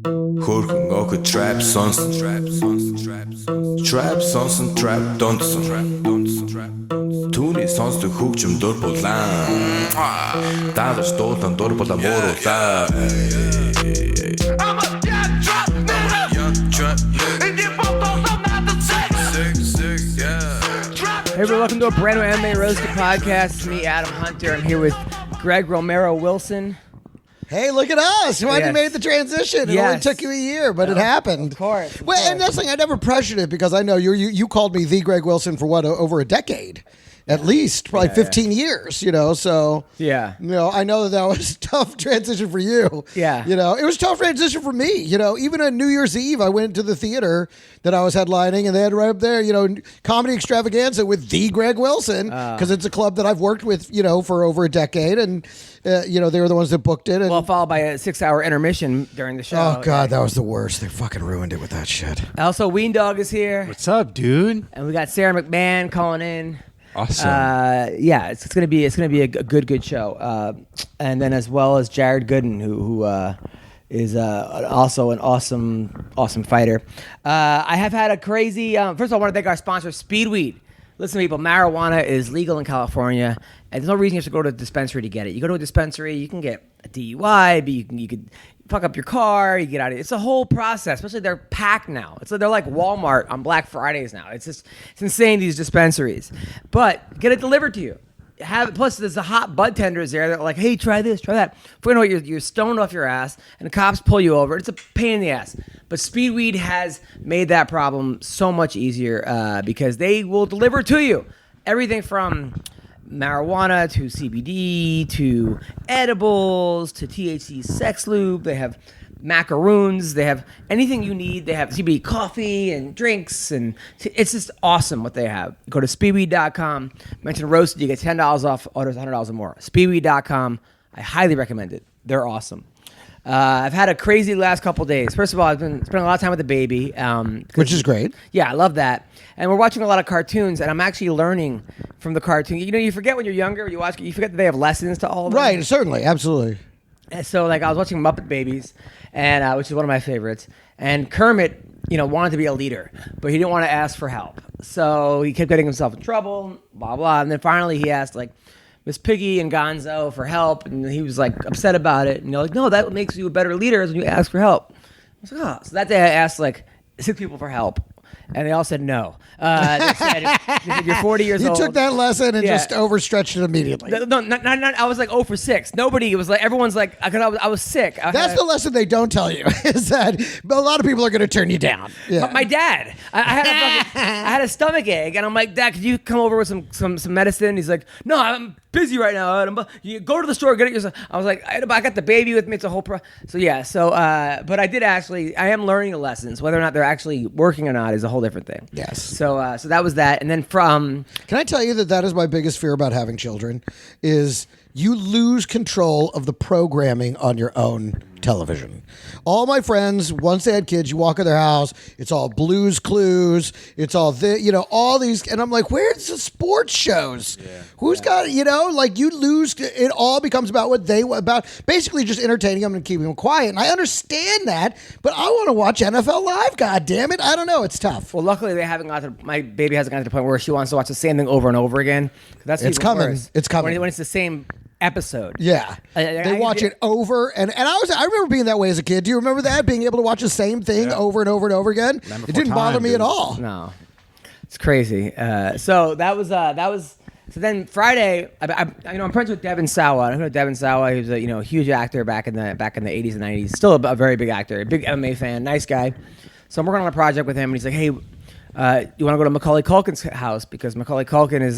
Хөрхөн охид trap сонсон trap сонсон trap донсон түүний сонсдог хөгжим дур булаан даалж дуулан дур булаа мууруулаа. I'm a young trap nigga and you both don't know not to say yeah. Hey everyone, welcome to a brand new MMA Roasted Podcast. It's me, Adam Hunter. I'm here with Greg Romero Wilson. Hey, look at us. Why you made the transition. It only took you a year, but it happened. Of course. Well, and that's the thing, I never pressured it because I know you called me the Greg Wilson for what, over a decade? At least, probably 15 years, so... Yeah. I know that was a tough transition for you. Yeah. It was a tough transition for me. Even on New Year's Eve, I went to the theater that I was headlining, and they had right up there, comedy extravaganza with the Greg Wilson, because it's a club that I've worked with, for over a decade, and, they were the ones that booked it. And, well, followed by a 6-hour intermission during the show. Oh, God, that was the worst. They fucking ruined it with that shit. Also, Ween Dog is here. What's up, dude? And we got Sara McMann calling in. Awesome. It's gonna be a good show. And then as well as Jared Gooden, who is also an awesome fighter. I have had a crazy. First of all, I want to thank our sponsor, Speedweed. Listen, people, marijuana is legal in California, and there's no reason you have to go to a dispensary to get it. You go to a dispensary, you can get a DUI, but you could fuck up your car, you get out of it. It's a whole process, especially they're packed now. They're like Walmart on Black Fridays now. It's insane, these dispensaries. But get it delivered to you. Plus, there's the hot bud tenders there that are like, hey, try this, try that. Before you know it, you're stoned off your ass, and the cops pull you over. It's a pain in the ass. But Speedweed has made that problem so much easier because they will deliver to you everything from marijuana to CBD to edibles to THC sex lube. They have macaroons. They have anything you need. They have CBD coffee and drinks, and it's just awesome what they have. Go to speedweed.com, mention Roasted, you get $10 off orders $100 or more. Speedweed.com. I highly recommend it. They're awesome. I've had a crazy last couple days. First of all, I've been spending a lot of time with the baby. Which is great. Yeah, I love that. And we're watching a lot of cartoons, and I'm actually learning from the cartoon. You forget when you're younger, you forget that they have lessons to all of them. Right, certainly, absolutely. And so, I was watching Muppet Babies, and which is one of my favorites. And Kermit, wanted to be a leader, but he didn't want to ask for help. So he kept getting himself in trouble, blah, blah. And then finally he asked, Miss Piggy and Gonzo for help, and he was upset about it. And they're like, no, that makes you a better leader is when you ask for help. I was like, oh. So that day I asked 6 people for help, and they all said no. They said you're 40 years old. You took that lesson and just overstretched it immediately. No, not, I was 0 for 6. Nobody was everyone's because I was sick. That's the lesson they don't tell you is that a lot of people are going to turn you down. Yeah. But my dad, I had a stomach ache, and I'm like, Dad, could you come over with some medicine? He's like, no, I'm busy right now. You go to the store, get it yourself. I was like, I got the baby with me. It's a whole but I am learning the lessons. Whether or not they're actually working or not is a whole different thing. Yes. So that was that. And then can I tell you that is my biggest fear about having children is you lose control of the programming on your own television. All my friends, once they had kids, you walk in their house, it's all Blues Clues, it's all all these, and I'm like, where's the sports shows? Yeah. Who's got you lose, it all becomes about about basically just entertaining them and keeping them quiet. And I understand that, but I want to watch NFL Live, God damn it. I don't know, it's tough. Well, luckily my baby hasn't gotten to the point where she wants to watch the same thing over and over again. It's coming. Worse. It's coming. When it's the same episode. Yeah. They watch it over and I remember being that way as a kid. Do you remember that? Being able to watch the same thing over and over and over again? It didn't bother me at all. No. It's crazy. So that was so then Friday I'm friends with Devin Sawa. I know Devin Sawa, he was a huge actor back in the 80s and 90s. Still a very big actor, a big MMA fan, nice guy. So I'm working on a project with him, and he's like, hey, you want to go to Macaulay Culkin's house because Macaulay Culkin is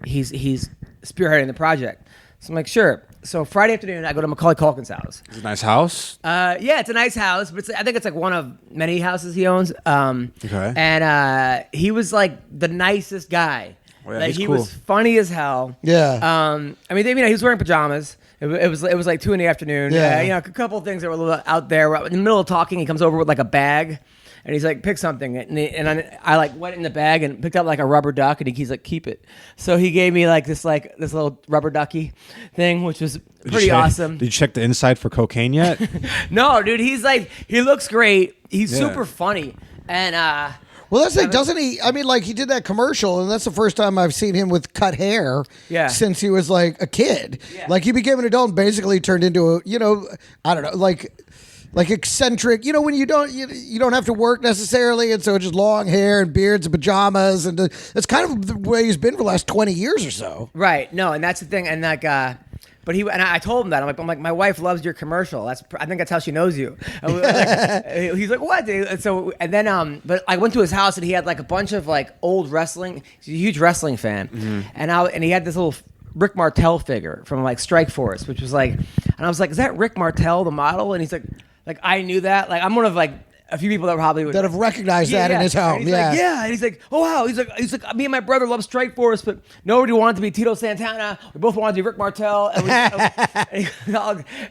he's spearheading the project. So I'm like, sure. So Friday afternoon, I go to Macaulay Culkin's house. It's a nice house? Yeah, it's a nice house, but I think it's one of many houses he owns. Okay. And he was the nicest guy. Oh, yeah, he cool. was funny as hell. Yeah. He was wearing pajamas. It was 2 in the afternoon. Yeah. A couple of things that were a little out there. In the middle of talking, he comes over with a bag. and he's like, pick something, and I like went in the bag and picked up like a rubber duck, and he's like, keep it. So he gave me like this little rubber ducky thing, which was pretty awesome. Did you check the inside for cocaine yet? No, dude, he's like, he looks great. He's super funny, and well, that's like, doesn't he? I mean, like he did that commercial, and that's the first time I've seen him with cut hair. Since he was like a kid. Like he became an adult and basically turned into a, I don't know, like eccentric. When you don't have to work necessarily, and so just long hair and beards and pajamas, and that's kind of the way he's been for the last 20 years or so. Right. No, and that's the thing, and like. But I told him that I'm like my wife loves your commercial. I think that's how she knows you. He's like, what? And then but I went to his house and he had like a bunch of like old wrestling. He's a huge wrestling fan, and he had this little Rick Martel figure from like Strike Force, which was like, and I was like, is that Rick Martel the model? And he's like I knew that. Like I'm one of like a few people that probably would have recognized that in his home. And he's like, and he's like, oh wow, he's like, me and my brother love Strike Force, but nobody wanted to be Tito Santana. We both wanted to be Rick Martel, and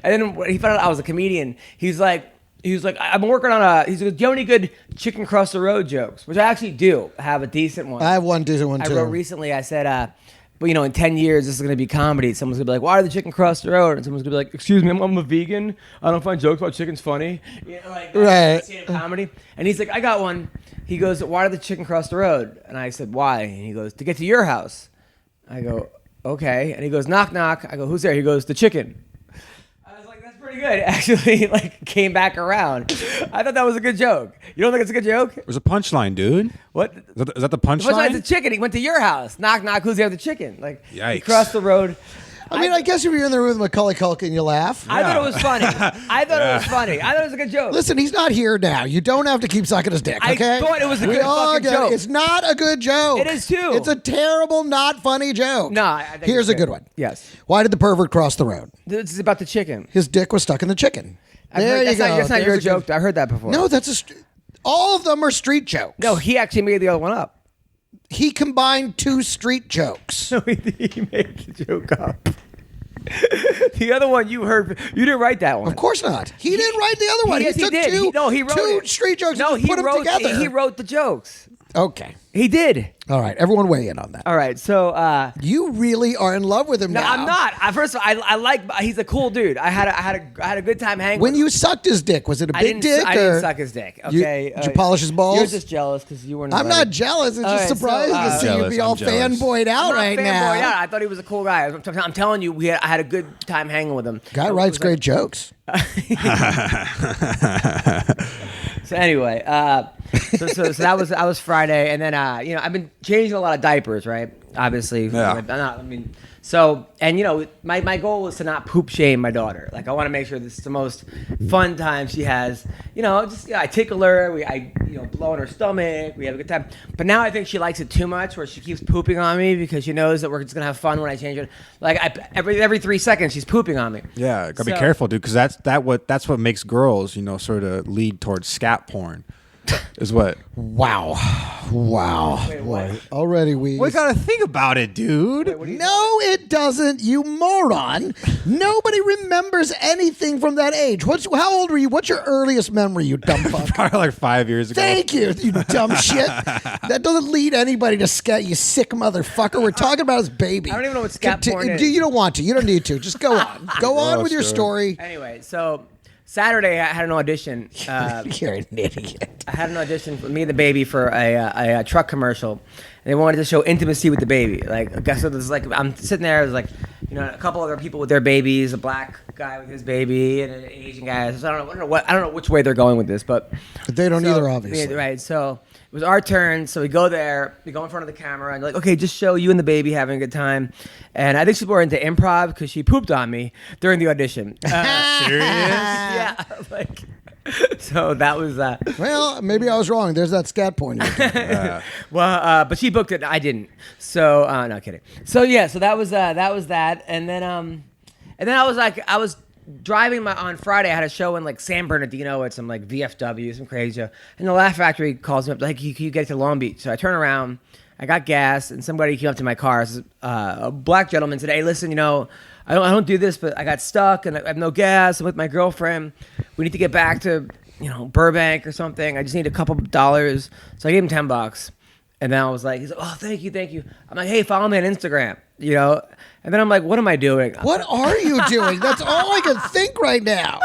then when he found out I was a comedian, he was like, I'm working on he's like, do you have any good chicken across the road jokes? Which I actually do have a decent one. I have one decent one too. I wrote recently. I said, but in 10 years, this is going to be comedy. Someone's going to be like, why are the chicken cross the road? And someone's going to be like, excuse me, I'm a vegan. I don't find jokes about chickens funny. Right. Comedy. And he's like, I got one. He goes, why did the chicken cross the road? And I said, why? And he goes, to get to your house. I go, okay. And he goes, knock, knock. I go, who's there? He goes, the chicken. I was like, that's pretty good. Actually, came back around. I thought that was a good joke. You don't think it's a good joke? It was a punchline, dude. What? Is that the punchline? The punchline's the chicken. He went to your house. Knock, knock. Who's there? The chicken. He Yikes. crossed the road. I mean, I guess if you're in the room with Macaulay Culkin, you laugh. I thought it was funny. I thought it was a good joke. Listen, he's not here now. You don't have to keep sucking his dick, okay? I thought it was a good fucking joke. It's not a good joke. It is too. It's a terrible, not funny joke. No, I think here's a good one. Yes. Why did the pervert cross the road? This is about the chicken. His dick was stuck in the chicken. There you go. That's not your joke. I heard that before. No, all of them are street jokes. No, he actually made the other one up. He combined two street jokes. No, he made the joke up. The other one you heard, you didn't write that one. Of course not. He didn't write the other one. Yes, he took did. He wrote two it. street jokes No, and put them together. He wrote the jokes. Okay. He did. All right. Everyone weigh in on that. All right. So you really are in love with him no, now. I'm not. First of all, I like. He's a cool dude. I had a good time hanging. When with him. you sucked his dick, was it a big dick? I didn't suck his dick. Okay. Did you polish his balls? You're just jealous because you weren't. I'm not jealous. It's just surprising to see you be all fanboyed out right now. Yeah, I thought he was a cool guy. I'm telling you, I had a good time hanging with him. Guy writes great jokes. So anyway, so that was Friday, and then I've been changing a lot of diapers, right? Obviously, my goal is to not poop shame my daughter. Like I want to make sure this is the most fun time she has. I tickle her, I blow on her stomach, we have a good time. But now I think she likes it too much, where she keeps pooping on me because she knows that we're just gonna have fun when I change her. Like every 3 seconds she's pooping on me. Yeah, gotta be careful, dude, because that's what makes girls, sort of lead towards scat porn. Is what? Wow. Wait, what? Already we gotta think about it, dude. No, it doesn't, you moron. Nobody remembers anything from that age. How old were you? What's your earliest memory, you dumb fuck? Probably like 5 years ago. Thank you, you dumb shit. That doesn't lead anybody to scat, you sick motherfucker. We're talking about his baby. I don't even know what scat porn is. You don't want to. You don't need to. Just go on. Go on with your story. Anyway, so Saturday, I had an audition. You're an idiot. I had an audition for me and the baby for a truck commercial, and they wanted to show intimacy with the baby. Like, I guess so there's I'm sitting there. There's a couple other people with their babies, a black guy with his baby, and an Asian guy. So I don't know which way they're going with this, but they don't either, obviously. Yeah, right. So it was our turn. So we go there. We go in front of the camera, and they're like, okay, just show you and the baby having a good time. And I think she's more into improv because she pooped on me during the audition. Serious? Yeah. So that was well, maybe I was wrong. There's that scat point. But she booked it. I didn't. So no kidding. So yeah. So that was that. And then I was driving on Friday. I had a show in San Bernardino at some VFW, some crazy show. And the Laugh Factory calls me up like, you get to Long Beach. So I turn around. I got gas, and somebody came up to my car. A black gentleman said, "Hey, listen, I don't do this, but I got stuck, and I have no gas. I'm with my girlfriend. We need to get back to Burbank or something. I just need a couple dollars. So I gave him $10. And then I was like, he's like, oh, thank you. I'm like, hey, follow me on Instagram, And then I'm like, what am I doing? What are you doing? That's all I can think right now.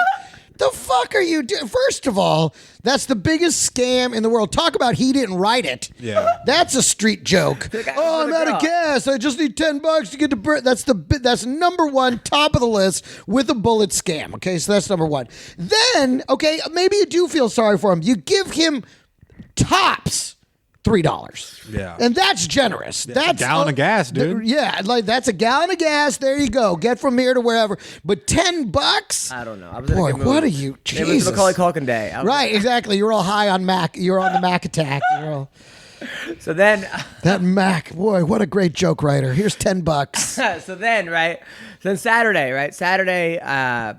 The fuck are you doing? First of all, that's the biggest scam in the world. Talk about he didn't write it. Yeah. That's a street joke. Oh, I'm out of gas. I just need $10 to get to that's number one, top of the list with a bullet scam. Okay, so that's number one. Then, okay, maybe you do feel sorry for him. You give him tops $3. Yeah. And that's generous. That's a gallon of gas, dude. Yeah, like that's a gallon of gas. There you go. Get from here to wherever. But $10? I don't know. I was Boy, in a good mood. what are you? It was Jesus. Macaulay Culkin day. Right, exactly. You're all high on Mac. You're on the Mac attack. You're all, So then, that Mac, boy, what a great joke writer. Here's $10. so then Saturday, right? Saturday, I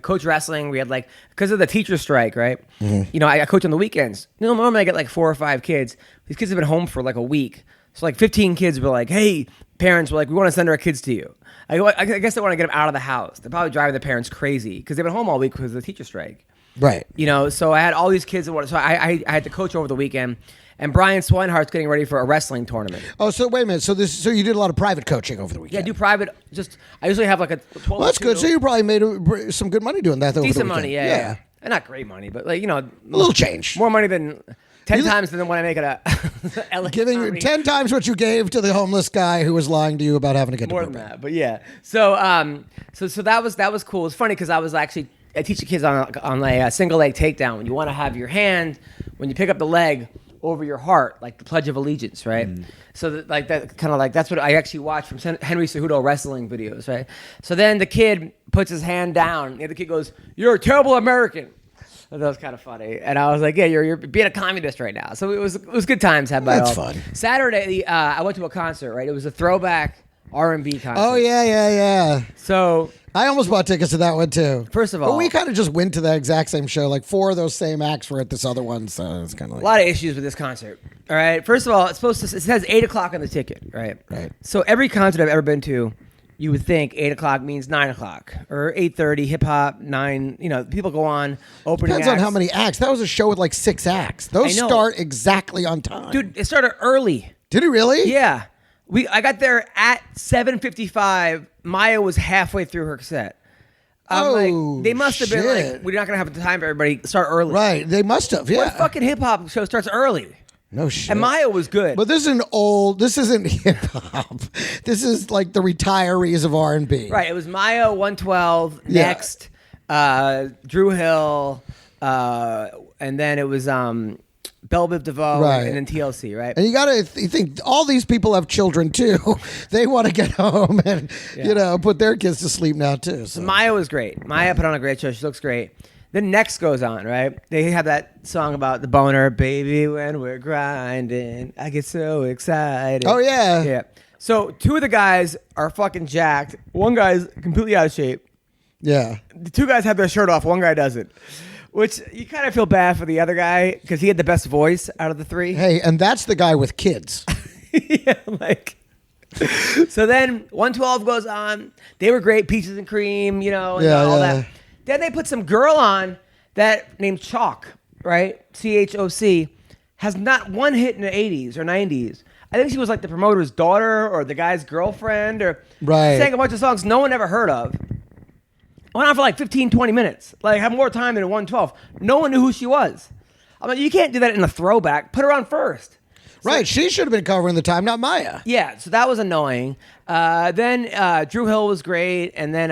coach wrestling. We had because of the teacher strike, right? Mm-hmm. I coach on the weekends. Normally I get 4 or 5 kids. These kids have been home for a week. So 15 kids were like, hey, parents were like, we want to send our kids to you. I guess they want to get them out of the house. They're probably driving the parents crazy because they've been home all week because of the teacher strike. Right. So I had all these kids. So I had to coach over the weekend. And Brian Swinehart's getting ready for a wrestling tournament. Oh, so wait a minute. So you did a lot of private coaching over the weekend? Yeah, I do private. I usually have a 12. Well, that's good. So you probably made some good money doing that. Over decent the money, yeah. And not great money, but a little change. More money than 10 times than when I make it a LA giving comedy. 10 times what you gave to the homeless guy who was lying to you about having to get more to than Burbank. that. But yeah, so that was cool. It's funny because I teach the kids on a single leg takedown. When you want to have your hand when you pick up the leg over your heart, like the Pledge of Allegiance, right? So that's what I actually watch from Henry Cejudo wrestling videos, right? So then the kid puts his hand down, and the kid goes, "You're a terrible American." And that was kind of funny, and I was like, "Yeah, you're being a communist right now." So it was good times had by all. That's fun. Saturday, I went to a concert, right? It was a throwback R&B concert. Oh yeah. So I almost bought tickets to that one too. First of all, but we kind of just went to the exact same show. 4 of those same acts were at this other one, so it's kind of a lot of issues with this concert. All right. First of all, it says 8 o'clock on the ticket, right? Right. So every concert I've ever been to, you would think 8 o'clock means 9 o'clock or 8:30 hip hop 9. People go on opening. Depends on how many acts. That was a show with 6 acts. Those start exactly on time. Dude, it started early. Did it really? Yeah. I got there at 7:55. Maya was halfway through her set. They must have been like, we're not gonna have the time for everybody. Start early. Right. They must have. Yeah. What fucking hip hop show starts early? No shit. And Maya was good. But this isn't hip hop. This is like the retirees of R&B. Right. It was Maya 112 next, Drew Hill, and then it was Belle Biv DeVoe, right. and then TLC, right? And you think all these people have children too. They want to get home and put their kids to sleep now too. So Maya was great. Maya put on a great show. She looks great. Then Next goes on, right? They have that song about the boner, baby, when we're grinding. I get so excited. Oh, yeah. Yeah. So 2 of the guys are fucking jacked. One guy's completely out of shape. Yeah. The 2 guys have their shirt off. One guy doesn't. Which you kind of feel bad for the other guy because he had the best voice out of the 3. Hey, and that's the guy with kids. Yeah, so then 112 goes on. They were great, peaches and cream, and all that. Then they put some girl on that named Chalk, right? CHOC, has not one hit in the 80s or 90s. I think she was like the promoter's daughter or the guy's girlfriend or sang a bunch of songs no one ever heard of. Went on for 15, 20 minutes. Had more time than 112. No one knew who she was. I'm like, you can't do that in a throwback. Put her on first. Right, she should have been covering the time, not Maya. Yeah, so that was annoying. Then Drew Hill was great, and then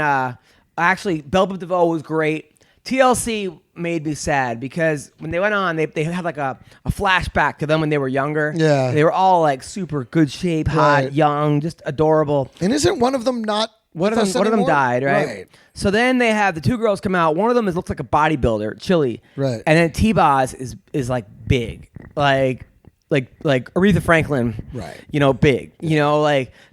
actually Belle Biv DeVoe was great. TLC made me sad because when they went on, they had a flashback to them when they were younger. Yeah, they were all super good shape, hot, young, just adorable. And isn't one of them not? One of them died, right? So then they have the 2 girls come out. One of them looks like a bodybuilder, Chili, right? And then T-Boz is big, like Aretha Franklin, right? Big,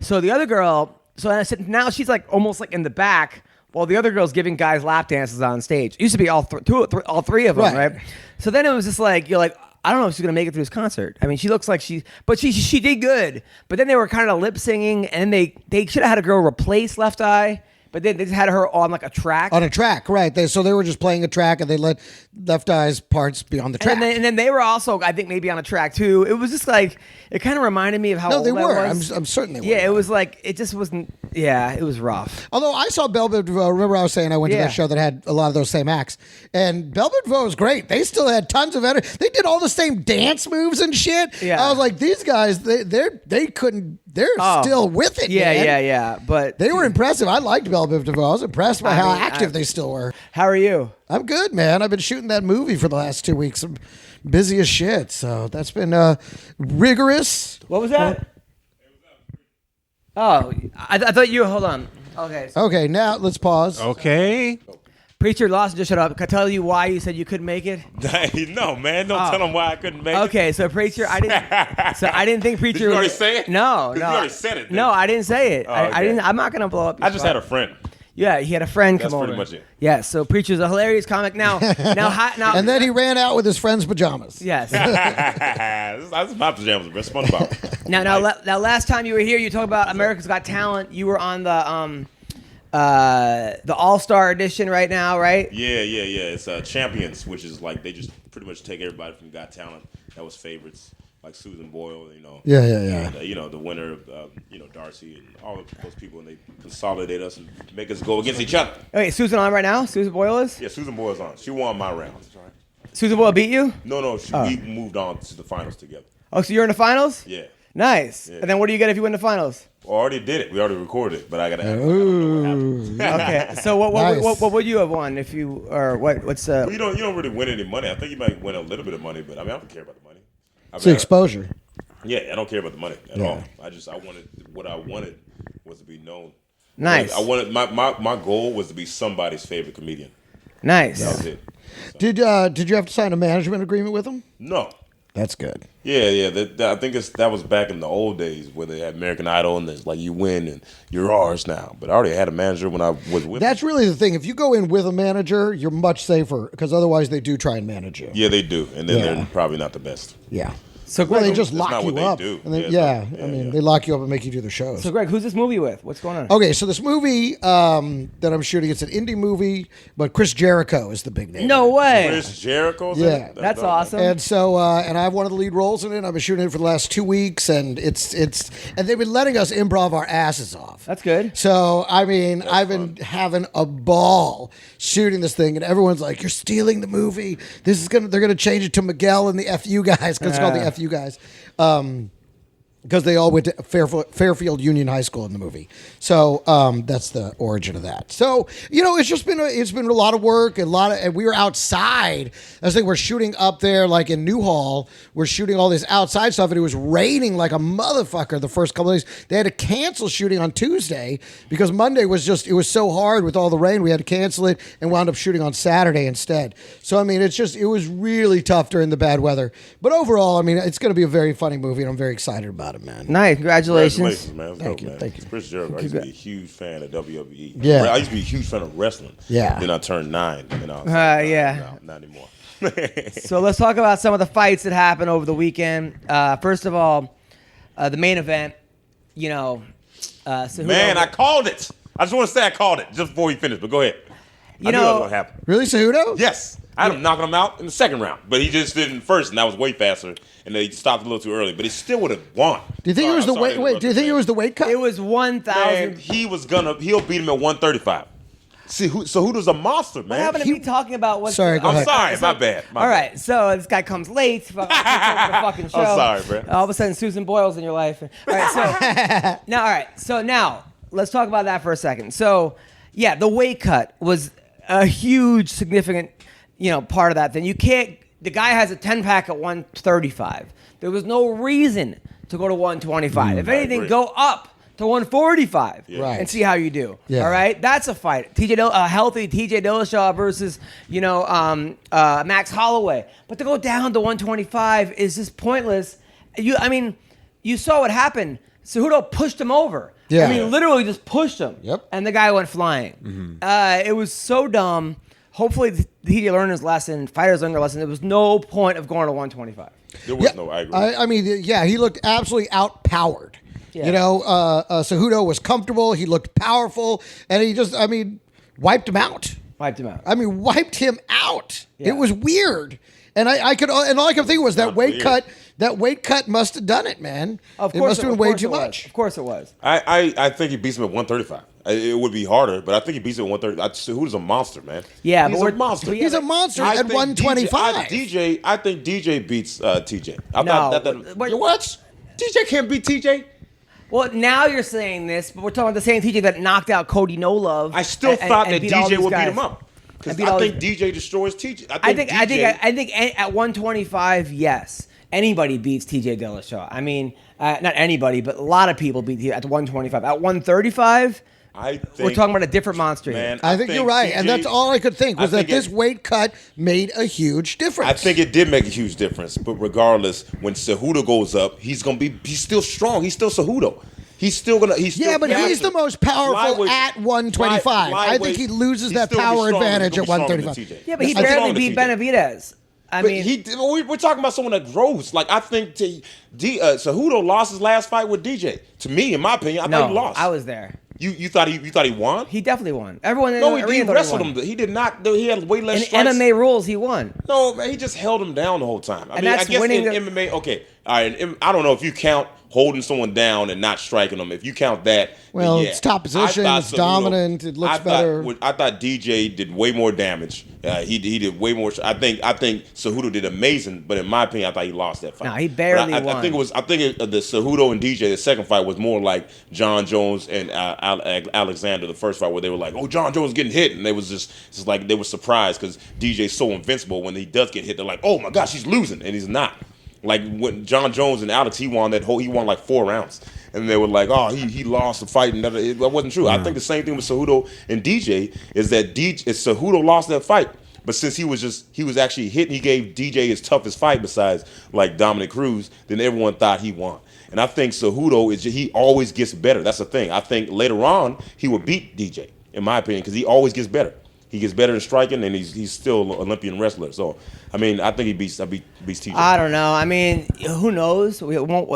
so the other girl. So I said now she's almost in the back, while the other girl's giving guys lap dances on stage. It used to be all 3 of them, right? So then it was just you're like, I don't know if she's gonna make it through this concert. I mean, she looks like she did good. But then they were kind of lip singing, and they should have had a girl replace Left Eye but they just had her on like a track. On a track, right? So they were just playing a track, and they let Left Eye's parts be on the track. And then they were also, I think, maybe on a track too. It was just like it kind of reminded me of how no, old they I were. was. I'm certain they were. Yeah, it was like it just wasn't. Yeah, it was rough. Although I saw Belle Biv DeVoe, remember I was saying I went to Yeah. that show that had a lot of those same acts, and Belle Biv DeVoe was great. They still had tons of energy. They did all the same dance moves and shit. Yeah. I was like, these guys, they couldn't. They're still with it. Yeah, man. yeah. But They were impressive. I liked Belle Biv DeVoe. I was impressed by I how mean, active they still were. How are you? I'm good, man. I've been shooting that movie for the last 2 weeks. I'm busy as shit, so that's been rigorous. What was that? Oh, I thought you. Hold on. Okay. Okay, now let's pause. Okay. Preacher Lawson just shut up. Can I tell you why you said you couldn't make it? No, man. Don't tell him why I couldn't make it. Okay, so Preacher, I didn't think Preacher. Did you already say it? No, 'Cause no. you already said it, then. No, I didn't say it. I okay. didn't. I'm not gonna blow up. Your I just spot. had a friend. Yeah, he had a friend That's come over. pretty much it. Yeah, so Preacher's a hilarious comic. Now. And then he ran out with his friend's pajamas. Yes. That's my pajamas, bro. SpongeBob. Now, last time you were here, you talked about America's Got Talent. You were on the All-Star edition right now, right? Yeah. It's Champions, which is like they just pretty much take everybody from Got Talent that was favorites, like Susan Boyle, Yeah. And, the winner of, Darcy and all of those people, and they consolidate us and make us go against each other. Okay, Susan on right now? Susan Boyle is? Yeah, Susan Boyle's on. She won my round. Susan Boyle beat you? No, we moved on to the finals together. Oh, so you're in the finals? Yeah. Nice. Yeah. And then what do you get if you win the finals? We already did it. We already recorded it, but I gotta have it. Okay. So what Nice. would you have won if you or what's Well, you don't really win any money. I think you might win a little bit of money, but I mean I don't care about the money. It's the exposure. Yeah, I don't care about the money at Yeah. all. I wanted what I wanted was to be known. Nice. I wanted my goal was to be somebody's favorite comedian. nice? That was it. Did you have to sign a management agreement with him? No. That's good. Yeah. I think that was back in the old days where they had American Idol and it's like you win and you're ours now. But I already had a manager when I was with That's him. really the thing. If you go in with a manager, you're much safer because otherwise they do try and manage you. Yeah, they do, and then Yeah. they're probably not the best. Yeah. So Well, Greg, they just That's lock not you what they up. do. And they, Yeah, it's yeah, not- I mean, yeah. they lock you up and make you do the shows. so Greg, who's this movie with? What's going on? Okay, so this movie that I'm shooting, it's an indie movie, but Chris Jericho is the big name. No way. Chris Jericho's in Yeah. it? That's dope. awesome. And so, and I have one of the lead roles in it. I've been shooting it for the last 2 weeks, and and they've been letting us improv our asses off. That's good. So, I mean, I've been having a ball shooting this thing, and everyone's like, "You're stealing the movie. They're gonna change it to Miguel and the FU guys because it's called the FU guys." Because they all went to Fairfield Union High School in the movie, so that's the origin of that. So it's been a lot of work, and we were outside. I was thinking we're shooting up there, like in Newhall. We're shooting all this outside stuff, and it was raining like a motherfucker the first couple of days. They had to cancel shooting on Tuesday because Monday was it was so hard with all the rain. We had to cancel it and wound up shooting on Saturday instead. So I mean, it was really tough during the bad weather. But overall, I mean, it's going to be a very funny movie, and I'm very excited about it, man. Nice. Congratulations. Congratulations, man. That's Thank dope, you, man. thank you. Chris Jericho. I used to be a huge fan of WWE. Yeah. I used to be a huge fan of wrestling. Yeah. Then I turned 9. And I was Yeah. No, not anymore. So let's talk about some of the fights that happened over the weekend. First of all, the main event. Cejudo- Man, I called it. I just want to say I called it just before we finished, but go ahead. I knew that was going to happen. Really, Cejudo? Yes. I had him knocking him out in the second round, but he just did in first, and that was way faster, and they stopped a little too early, but he still would have won. Do you think it was the weight? Wait, do you think it was the weight cut? It was 1,000. Man, he'll beat him at 135. See, Cejudo's a monster, man. What happened to me talking about what? Sorry, go I'm ahead. sorry, my bad. All right, so this guy comes late. The fucking show. I'm sorry, bro. All of a sudden, Susan Boyle's in your life. All right, so now let's talk about that for a second. So, yeah, the weight cut was a huge, significant, part of that thing. You can't. The guy has a 10-pack at 135. There was no reason to go to 125. If anything, agree. go up to 145 Right. and see how you do. Yeah. All right, that's a fight. A healthy TJ Dillashaw versus Max Holloway. But to go down to 125 is just pointless. You saw what happened. Cejudo pushed him over. Yeah. I mean, literally just pushed him. Yep. And the guy went flying. It was so dumb. Hopefully, he learned his lesson. Fighters learned their lesson. There was no point of going to 125. There was no, I agree. I mean, yeah, he looked absolutely outpowered. Yeah. You know, Cejudo was comfortable. He looked powerful, and he just, wiped him out. Wiped him out. Wiped him out. Yeah. It was weird, and all I could think was that weight weird. cut. That weight cut must have done it, man. Of it course, must have been way too much. Of course it was. I think he beats him at 135. It would be harder, but I think he beats him at 130. Cejudo's a monster, man. Yeah, he's but a monster. He's a monster I at think 125. I think DJ beats TJ. No. What? DJ can't beat TJ. Well, now you're saying this, but we're talking about the same TJ that knocked out Cody No Love. I still thought that beat all DJ these would guys. beat him up. Because And beat I all think these- DJ destroys TJ. I think at 125, yes, anybody beats TJ Dillashaw. I mean, not anybody, but a lot of people beat at 125. At 135, we're talking about a different monster here. Man, I think you're right, and that's all I could think was that this it- weight cut made a huge difference. I think it did make a huge difference, but regardless, when Cejudo goes up, he's still strong. He's still Cejudo. He's still but he's the most powerful at 125. I think he loses that power advantage at 135. Yeah, but he barely beat Benavidez. We're talking about someone that rose. Like, I think Cejudo lost his last fight with DJ. To me, in my opinion, I thought he lost. I was there. You thought he won? He definitely won. Everyone in No, the he arena thought wrestled won. him. He did not. He had way less In strikes. MMA rules, he won. No, man, he just held him down the whole time. I that's guess winning in MMA, okay, all right. I don't know if you count holding someone down and not striking them. If you count that, Well, then yeah. it's top position, I thought it's dominant, it looks better. I thought DJ did way more damage. He did way more. I think Cejudo did amazing, but in my opinion, I thought he lost that fight. No, he barely But won. I think the Cejudo and DJ, the second fight was more like John Jones and Alexander, the first fight, where they were like, "Oh, John Jones getting hit," and they was just like they were surprised because DJ's so invincible. When he does get hit, they're like, "Oh my gosh, he's losing," and he's not. Like when John Jones and Alex, he won like 4 rounds, and they were like, "Oh, he lost the fight," and that wasn't true. I think the same thing with Cejudo and DJ is that Cejudo lost that fight, but since he was actually hitting, he gave DJ his toughest fight besides like Dominic Cruz, then everyone thought he won. And I think Cejudo he always gets better. That's the thing. I think later on he will beat DJ, in my opinion, because he always gets better. He gets better in striking, and he's still an Olympian wrestler. So, I think he beats TJ. I don't know. I mean, who knows? We won't.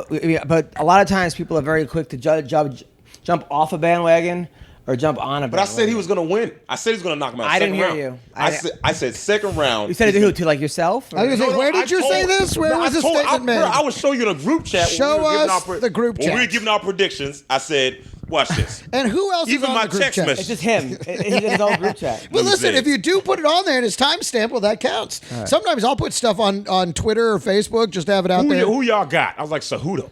But a lot of times people are very quick to jump off a bandwagon or jump on a bandwagon. But I said he was going to win. I said he was going to knock him out. I didn't second hear round. you. I said second round. You said it to who? To like yourself? I was gonna say, where did you say this? Where was this statement made? I was showing you the group chat. Show us the group When we were chat. giving our predictions, I said, watch this. And who else is Even on my the group text chat? message. It's just him. He's in his own group chat. Well, Let me listen, see. if you do put it on there and it's timestamped, well, that counts. Right. Sometimes I'll put stuff on Twitter or Facebook just to have it out there. Who y'all got? I was like, Cejudo.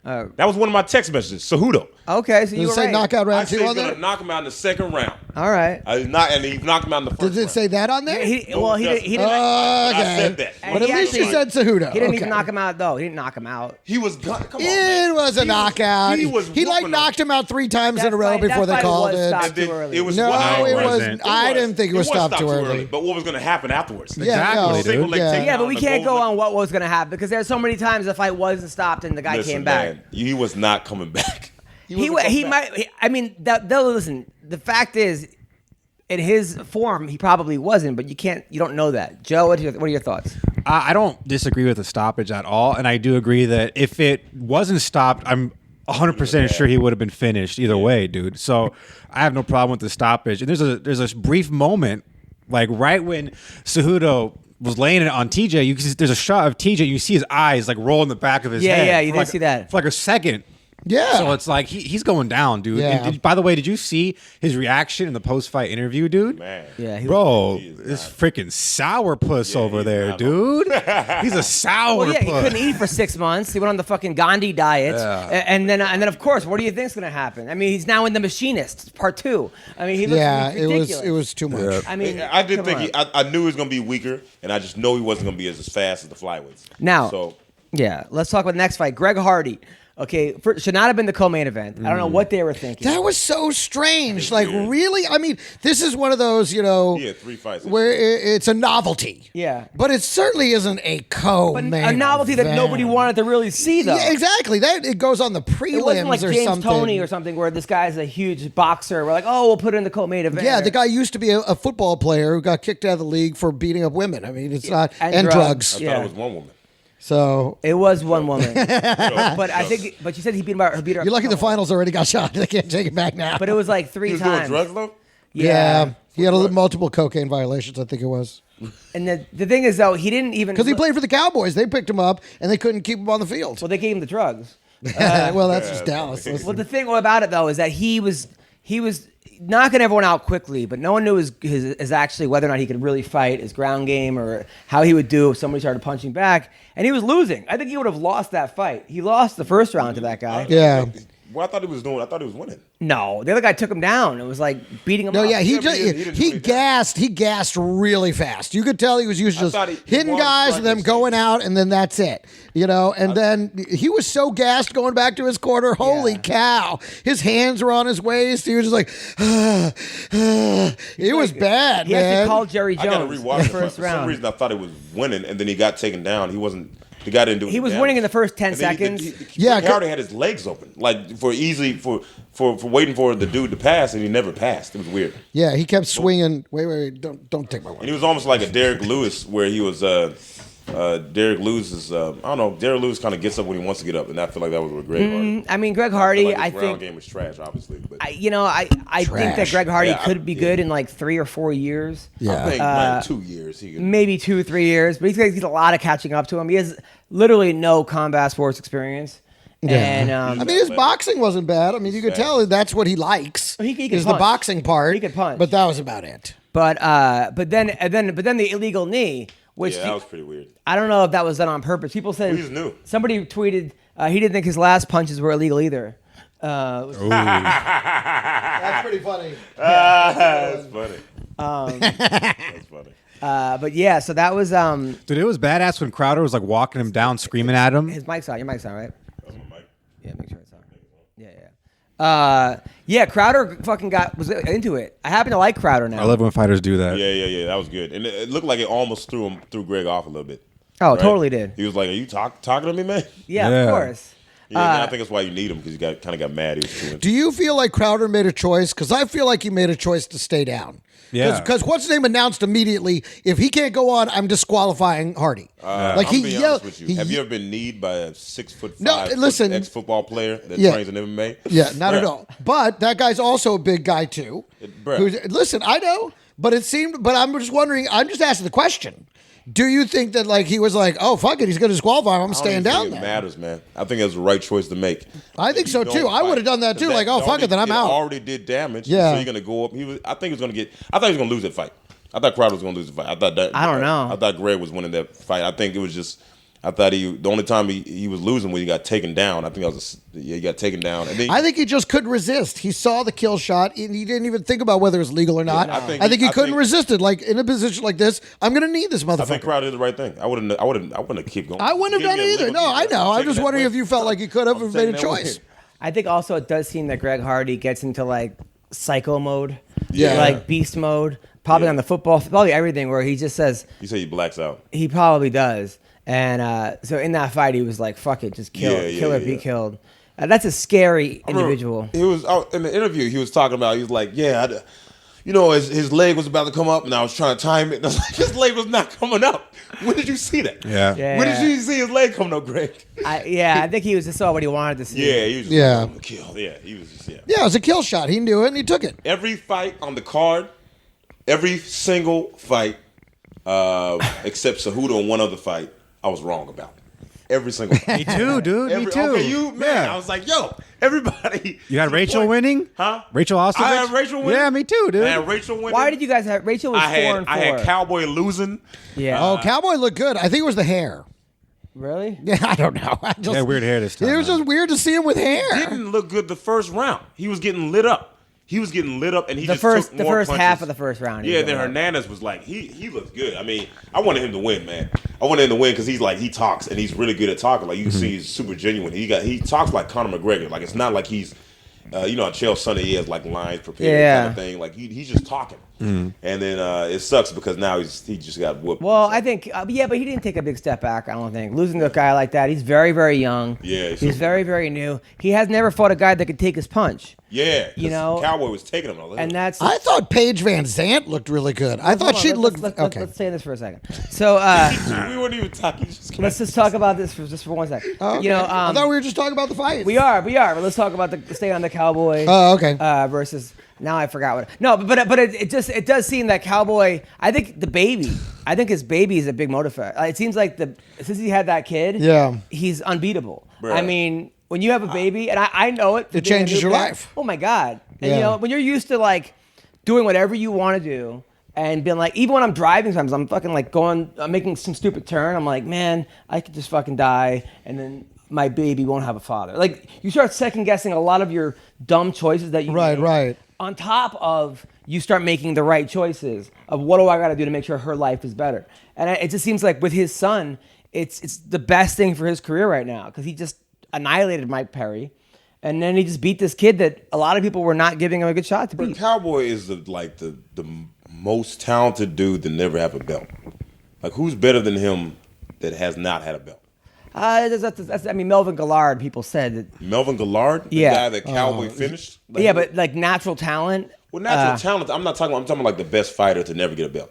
That was one of my text messages. Cejudo. Okay, so you Does were it say right. knockout I round said 2 he's on going there? to knock him out in the second round. All right. And he knocked him out in the first Does it round. say that on there? He didn't. Okay. I said that. And But at he least he actually- said Cejudo. He didn't Okay. even knock him out, though. He didn't knock him out. He was come on, man. It was a knockout. He was He like whooping knocked him out 3 times in a row That before they fight called was it. stopped And then too early. it was No, what- it wasn't. wasn't. I didn't think it was stopped too early. But what was going to happen afterwards? Yeah, no, Exactly, dude. Single leg Yeah. takedown Yeah, but we to can't go with- on what was going to happen because there's so many times the fight wasn't stopped and the guy Listen, came back. man, he was not coming back. He wasn't coming back. might. I mean, listen. The fact is, in his form, he probably wasn't. But you don't know that. Joe, what are your thoughts? I don't disagree with the stoppage at all, and I do agree that if it wasn't stopped, I'm 100% sure he would have been finished either way, dude. So I have no problem with the stoppage. And there's a brief moment, like right when Cejudo was laying it on TJ. You can see, there's a shot of TJ. You see his eyes like roll in the back of his head. Yeah, you for did like see that. for like a second. Yeah. So it's like he's going down, dude. Yeah. And by the way, did you see his reaction in the post-fight interview, dude? Man. Yeah, Bro, He is this not- freaking sourpuss over he's there, not- dude. He's a sourpuss. Well, yeah, he couldn't eat for 6 months. He went on the fucking Gandhi diet, Yeah. and then of course, what do you think's going to happen? I mean, he's now in The Machinist Part 2. I mean, he looks Yeah, ridiculous. it was too much. I mean, I did come think on. I knew he was going to be weaker, and I just know he wasn't going to be as fast as the flyweights. Now, so yeah, let's talk about the next fight. Greg Hardy. Okay, should not have been the co-main event. I don't know what they were thinking. That was so strange. Like, really? I mean, this is one of those, he had 3 fights. where it's a novelty. Yeah. But it certainly isn't a co-main But a novelty that event. nobody wanted to really see, though. Yeah, exactly. It goes on the It wasn't prelims like or James something. Toney or something where this guy's a huge boxer. We're like, oh, we'll put it in the co-main event. Yeah, the guy used to be a football player who got kicked out of the league for beating up women. I mean, it's not and drugs. I Yeah. thought it was one woman. So It was one woman, but I think. But she said he beat her. you're lucky the finals already got shot. They can't take it back now. But it was like He three was doing times. drugs though. yeah. He had multiple cocaine violations, I think it was. And the thing is, though, he didn't even Because he played for the Cowboys. They picked him up, and they couldn't keep him on the field. Well, they gave him the drugs. Well, that's just Dallas. Well, the thing about it though is that he was knocking everyone out quickly, but no one knew his actually whether or not he could really fight, his ground game, or how he would do if somebody started punching back. And he was losing. I think he would have lost that fight. He lost the first round to that guy. Yeah. Well, I thought he was winning. No, the other guy took him down. It was like beating him No, up. yeah, Yeah, but he didn't he really gassed. He gassed really fast. You could tell he was used to thought just he hitting won guys and them practice. going out, and then that's it. And then he was so gassed going back to his corner. Holy cow! His hands were on his waist. He was just like, it was bad, He man. has to call Jerry I got to Jones rewatch in it. the first For some round. reason, I thought he was winning, and then he got taken down. He wasn't. The guy didn't do. He any was damage. winning in the first 10 And then seconds. Yeah, Rick Hardy had his legs open, like for waiting for the dude to pass, and he never passed. It was weird. Yeah, he kept swinging. Wait, don't take my And word. he was almost like a Derek Lewis, where he was. Derek Lewis is. I don't know. Derek Lewis kind of gets up when he wants to get up, and I feel like that was with Greg Hardy. I mean, Greg I Hardy, feel like I his ground think. game was trash, obviously. But I think that Greg Hardy Yeah, could be yeah. good in like 3 or 4 years. I Yeah. think like 2 years he could. Maybe 2 or 3 years, but he's a lot of catching up to him. He has literally no combat sports experience. And I mean, his boxing wasn't bad. I mean, you could tell that's what he likes. He could is the punch. boxing part. He could punch. but that was about it. but then the illegal knee, which Yeah, that was pretty weird. I don't know if that was done on purpose. People said We just knew. Somebody tweeted he didn't think his last punches were illegal either. That's pretty funny. That's funny. That's funny. But yeah, so that was Dude, it was badass when Crowder was like walking him down, screaming at him. his mic's on. Your mic's on, right? That's my mic. Yeah, make sure it's on. Yeah. Crowder fucking was into it. I happen to like Crowder now. I love when fighters do that. Yeah. That was good, and it looked like it almost threw Greg off a little bit. Oh, right? totally did. He was like, "Are you talking to me, man?" Yeah, Yeah. of course. Yeah, I think that's why you need him because he kind of got mad. He was too into Do you feel like Crowder made a choice? Because I feel like he made a choice to stay down. Yeah. Because what's his name announced immediately, if he can't go on, I'm disqualifying Hardy. I'm being honest with you. Have you ever been kneed by a 6'5" No, listen. ex-football player that Yeah. trains in MMA? Yeah, not at Bruh. all. But that guy's also a big guy too. Bruh. Listen, I know, but I'm just wondering. I'm just asking the question. Do you think that like he was like, oh fuck it, he's going to disqualify him? I'm I don't staying even down think there. it matters, man. I think it was the right choice to make. I think If so you too. don't I would have fight- done that too. 'cause Like, oh fuck it, then I'm it out. Already did damage. Yeah. So you're gonna go up. I think he was gonna lose that fight. I thought Crowder was gonna lose the fight. I don't know. I thought Greg was winning that fight. I think it was just. I thought the only time he was losing when he got taken down. I think he got taken down. And then I think he just couldn't resist. He saw the kill shot and he didn't even think about whether it was legal or not. I think he couldn't think- resist it. Like in a position like this, I'm going to need this I think motherfucker. Crowder did the right thing. I wouldn't have kept going. I wouldn't have Give done me it a either. legal No, I kick. know. I'm taking just that wondering win. if you felt like he could have I'm made a taking that choice. win. I think also it does seem that Greg Hardy gets into like psycho mode, Yeah. like beast mode, probably Yeah. on the football, probably everything. Where he just says You say he blacks out. he probably does, and so in that fight he was like, "Fuck it, just kill, Yeah, kill or be killed." That's a scary individual. He was out in the interview. He was talking about. He was like, "Yeah, his leg was about to come up, and I was trying to time it. And I was like, his leg was not coming up. When did you see that? Yeah. Yeah. When did you see his leg coming up, Greg? I think he was just saw what he wanted to see. Yeah, he was just Yeah. like, I'm gonna kill. Yeah, he was just Yeah, it was a kill shot. He knew it and he took it. Every fight on the card, every single fight, except Cejudo and one other fight, I was wrong about. Every single fight. Me too, dude. Me too. Okay, man. Yeah. I was like, yo, everybody. You had Rachel winning? Huh? Rachel Austin? I had Rachel winning. Yeah, me too, dude. I had Rachel winning. Why did you guys have Rachel was 4-4? I had Cowboy losing. Yeah. Oh, Cowboy looked good. I think it was the hair. Really? Yeah, I don't know. He had weird hair this time. It was just weird to see him with hair. Didn't look good the first round. He was getting lit up. And he The just first took more punches. half of the first round. he Yeah, was then going up. Hernandez was like, he looked good. I mean, I wanted him to win, man. I wanted him to win because he talks and he's really good at talking. Like you can see, he's super genuine. He talks like Conor McGregor. Like it's not like he's, how Chael Sonnen he has like lines prepared kind of thing. Like he's just talking. And then it sucks because now he just got whooped. Well, I think, but he didn't take a big step back. I don't think losing to a guy like that. He's very, very young. Yeah, he's very, very new. He has never fought a guy that could take his punch. Yeah, you know, Cowboy was taking him. and that's. I thought Paige Van Zant looked really good. I thought she looked okay. Let's say this for a second. So we weren't even talking. let's just talk about this for 1 second. Oh, okay. You know, I thought we were just talking about the fight. we are, but let's talk about the stay on the Cowboy. Oh, okay. Versus now I forgot what. No, but it does seem that Cowboy. I think his baby is a big motivator. It seems like since he had that kid, Yeah. he's unbeatable. Bruh. I mean, when you have a baby, and I know it. It changes your life. Oh my God! And Yeah. you know, when you're used to like doing whatever you want to do. And being like, even when I'm driving, sometimes I'm fucking like I'm making some stupid turn. I'm like, man, I could just fucking die, and then my baby won't have a father. Like, you start second guessing a lot of your dumb choices that you make. Right. On top of you start making the right choices of what do I got to do to make sure her life is better. And it just seems like with his son, it's the best thing for his career right now because he just annihilated Mike Perry. And then he just beat this kid that a lot of people were not giving him a good shot to But beat. Cowboy is the most talented dude to never have a belt. Like, who's better than him that has not had a belt? I mean, Melvin Gillard, people said that. Melvin Gillard, the Yeah. guy that Cowboy finished. Like, Yeah, but like natural talent. well, natural talent. I'm talking about like the best fighter to never get a belt.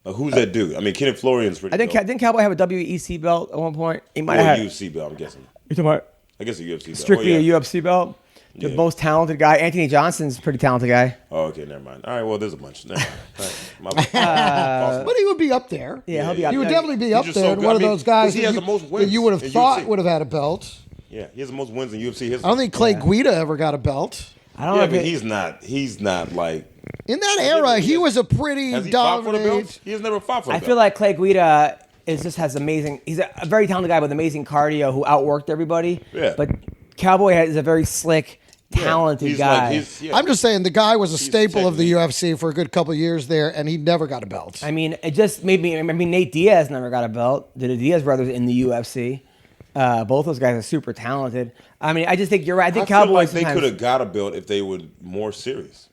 Like, who's that dude? I mean, Kenneth Florian's pretty. I think dope. didn't Cowboy have a WEC belt at one point? He might Or a have had. UFC belt. I'm guessing. You talking about I guess a UFC belt. strictly Oh, yeah. a UFC belt? The Yeah. most talented guy. Anthony Johnson's a pretty talented guy. Oh, okay, never mind. All right, well, there's a bunch. Never mind. All right, my bad. But he would be up there. Yeah, he'll be yeah. up He would there. definitely be up just there. so and good. one I of mean, those guys 'cause he that has you, the most that wins you would have in thought UFC. would have had a belt. Yeah, he has the most wins in UFC history. I don't think Clay Guida ever got a belt. I don't Yeah, know but if he's not like. In that era, he was a pretty Has he fought for the dominant. belt? He has never fought for the I belt. feel like Clay Guida has amazing. He's a very talented guy with amazing cardio who outworked everybody. Yeah. But Cowboy is a very slick, talented he's guy. Like, yeah. I'm just saying the guy was a He's staple of the technique. UFC for a good couple of years there, and he never got a belt. I mean, it just made me. I mean, Nate Diaz never got a belt. The Diaz brothers in the UFC. Both those guys are super talented. I mean, I just think you're right. I think I feel Cowboy. like they sometimes- could have got a belt if they were more serious.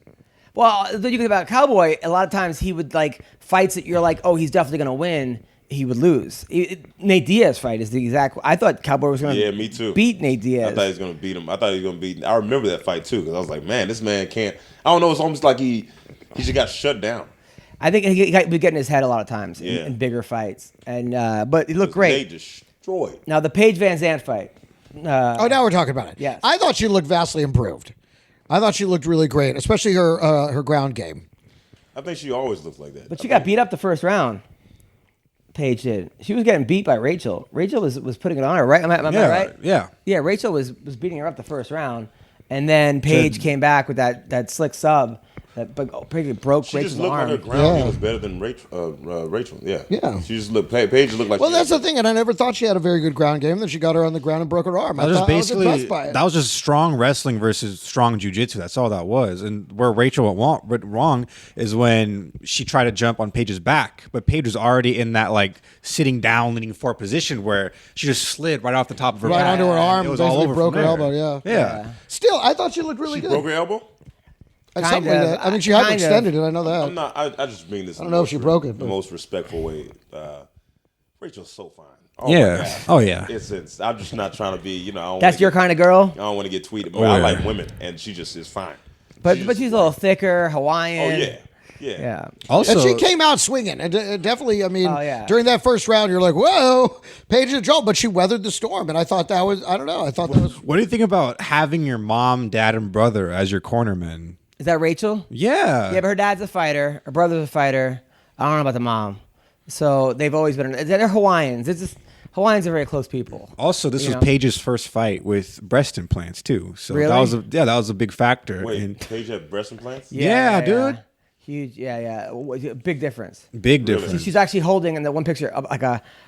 Well, the thing about Cowboy, a lot of times he would like fights that you're like, oh, he's definitely gonna win. He would lose. Nate Diaz fight is the exact. I thought Cowboy was gonna. Yeah, me too. Beat Nate Diaz. I thought he was gonna beat him. I thought he was gonna beat. I remember that fight too because I was like, man, this man can't. I don't know. It's almost like he just got shut down. I think he would get in his head a lot of times Yeah. in bigger fights, and but he looked They great. destroyed. Now the Paige Van Zant fight. Oh, now we're talking about it. Yes. I thought she looked vastly improved. I thought she looked really great, especially her ground game. I think she always looked like that. But she got beat up the first round. Paige did. She was getting beat by Rachel. Rachel was putting it on her, right? Am I right? Yeah. Yeah, Rachel was beating her up the first round, and then Paige came back with that slick sub that pretty broke She Rachel's just looked arm. like her ground Yeah. game was better than Rachel. Yeah. Yeah. She just looked. Paige looked like. Well, she that's had- the thing, and I never thought she had a very good ground game. Then she got her on the ground and broke her arm. That was I was impressed by it. that was just strong wrestling versus strong jujitsu. That's all that was. And where Rachel went wrong is when she tried to jump on Paige's back, but Paige was already in that like sitting down, leaning forward position where she just slid right off the top of her Right back. onto her and arm, It was all basically over broke from her there. elbow, yeah. Yeah. Still, I thought she looked really She good. broke her elbow. Something like Kind of. that. I mean, she hadn't Kind of. extended it. I know that. I'm not. I just mean this. I don't know if she broke it, The but- most respectful way. Rachel's so fine. Oh Yeah. my God. Oh, yeah. It's. I'm just not trying to be. I don't That's wanna your get- kind of girl. I don't want to get tweeted. But Oh, I yeah. like women, and she just is fine. But just- she's a little thicker, Oh Hawaiian. yeah. Yeah. Also, And she came out swinging. And definitely, I mean, Oh, yeah. during that first round, you're like, whoa, Paige the Joel. But she weathered the storm. And I thought that was, I don't know. I thought that was. what do you think about having your mom, dad, and brother as your cornermen? Is that Rachel? Yeah. Yeah, but her dad's a fighter. Her brother's a fighter. I don't know about the mom. So they've always been. They're Hawaiians. It's just Hawaiians are very close people. Also, this You was know? Paige's first fight with breast implants too. So Really? that was a big factor. Wait, And Paige had breast implants? Yeah, dude. Huge. Yeah. Big difference. big difference. She's actually holding in the one picture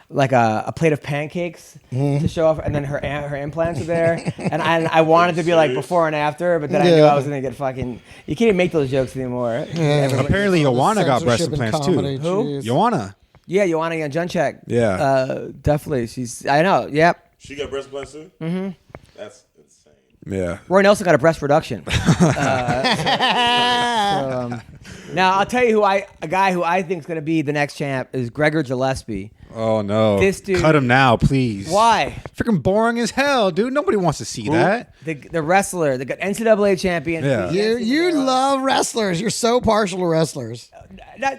like a plate of pancakes to show off, and then her implants are there. and I wanted to be like before and after, but then I knew Yeah. I was gonna get fucking. You can't even make those jokes anymore. Everybody- Apparently, Joanna got breast Censorship in implants comedy, too. Who? jeez. Joanna. Yeah, Joanna Jędrzejczyk. Yeah. Definitely. I know. Yep. She got breast implants too? Mm-hmm. That's insane. Yeah. Roy Nelson got a breast reduction. Now I'll tell you a guy who I think is going to be the next champ is Gregor Gillespie. Oh no! This dude, cut him now, please. Why? Freaking boring as hell, dude. Nobody wants to see that. The wrestler, the NCAA champion. Yeah. You love wrestlers. You're so partial to wrestlers.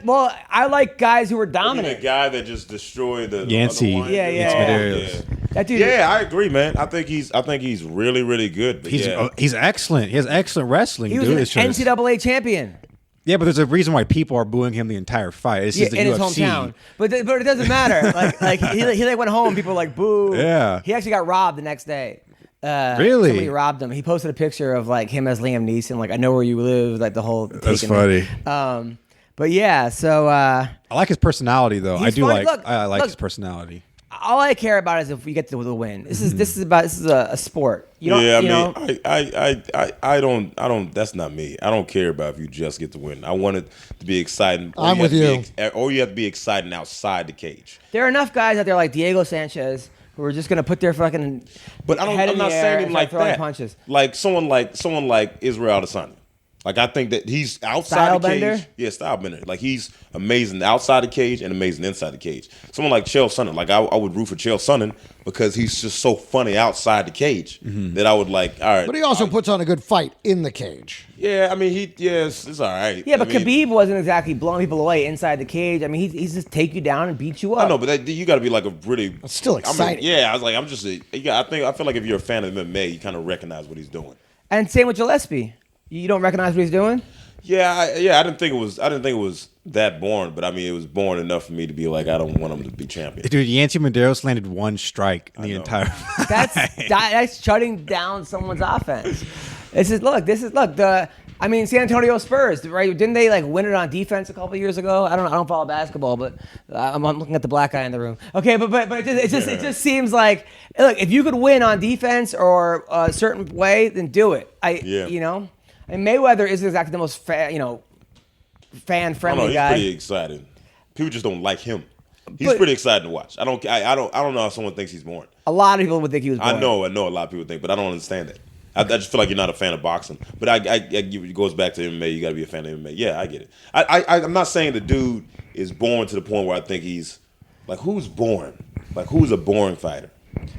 Well, I like guys who are dominant. The guy that just destroyed the Yancey. other one. Yeah. That dude. Yeah, I agree, man. I think he's really, really good. But He's excellent. He has excellent wrestling, He was dude. an It's just- NCAA champion. Yeah, but there's a reason why people are booing him the entire fight. It's just the in his UFC. hometown. But it doesn't matter. Like he went home. People were like boo. Yeah. He actually got robbed the next day. Really? Somebody robbed him. He posted a picture of like him as Liam Neeson. Like I know where you live. Like the whole. That's taking funny. it. But yeah. So I like his personality, though. He's funny. Look, I like look. his personality. all I care about is if we get to the win. This is a sport. You don't, I know. I don't. That's not me. I don't care about if you just get to win. I want it to be exciting. I'm with you. Or you have to be exciting outside the cage. There are enough guys out there like Diego Sanchez who are just gonna put their fucking But I don't. head I'm in not the air saying and him start like throwing that. punches. Like someone like Israel Adesanya. Like I think that he's outside Style the cage. bender? Yeah, style bender. Like he's amazing outside the cage and amazing inside the cage. Someone like Chael Sonnen. Like I would root for Chael Sonnen because he's just so funny outside the cage that I would like. All right, But he also puts on a good fight in the cage. yeah. I mean, it's all right. Yeah, but I mean, Khabib wasn't exactly blowing people away inside the cage. I mean, he's just take you down and beat you up. I know, but you got to be like a really. It's still exciting. I was like, I'm just. I feel like if you're a fan of MMA, you kind of recognize what he's doing. And same with Gillespie. You don't recognize what he's doing? Yeah, I didn't think it was that boring, but I mean, it was boring enough for me to be like, I don't want him to be champion. Dude, Yancy Medeiros landed one strike in the entire. That's shutting down someone's offense. This is look. I mean, San Antonio Spurs, right? Didn't they like win it on defense a couple years ago? I don't follow basketball, but I'm looking at the black guy in the room. Okay, but it just seems like, look, if you could win on defense or a certain way, then do it. And Mayweather isn't exactly the most fan friendly He's guy. pretty excited. People just don't like him. He's But- pretty exciting to watch. I don't know how someone thinks he's boring. A lot of people would think he was boring. I know a lot of people think, but I don't understand that. I just feel like you're not a fan of boxing. But it goes back to MMA. You got to be a fan of MMA. Yeah, I get it. I'm not saying the dude is boring to the point where I think he's like, who's boring? Like, who's a boring fighter?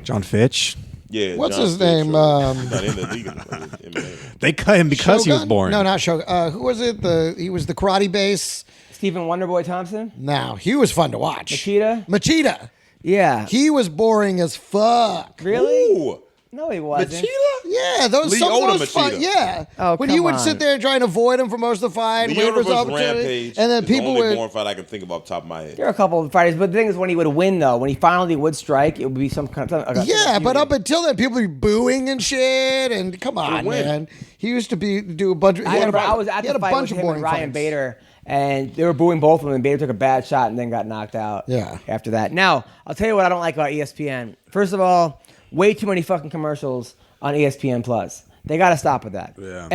John Fitch. Yeah. What's John his Fitch, name? Not in the league. MMA. They cut him because he was Shogun? boring. No, not Shogun. Who was it? He was the karate base. Stephen Wonderboy Thompson? No, he was fun to watch. Machida. Yeah. He was boring as fuck. Really? Ooh. No, he wasn't. Yeah, some of Leota those fights. Machida. Yeah. Oh, when come he would on. sit there and try and avoid him for most of the fight, wait for his Leota opportunity, Rampage. and then is people the only would. boring fight I can think of off the top of my head. There are a couple of fighters, but the thing is, when he would win, though, when he finally would strike, it would be some kind of. Yeah, but up until then, people would be booing and shit. And come on, win. man. He used to do a bunch of. I remember I was at the fight with him and Ryan fights. Bader, and they were booing both of them, and Bader took a bad shot and then got knocked out. Yeah. After that, now I'll tell you what I don't like about ESPN. First of all, way too many fucking commercials on ESPN Plus. They got to stop with that. Yeah.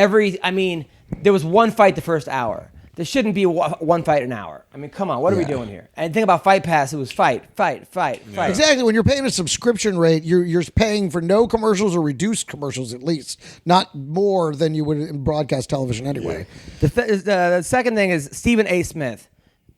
There was one fight the first hour. There shouldn't be one fight an hour. I mean, come on, what are we doing here? And think about Fight Pass. It was fight. Exactly. When you're paying a subscription rate, you're paying for no commercials or reduced commercials at least, not more than you would in broadcast television anyway. The second thing is Stephen A. Smith.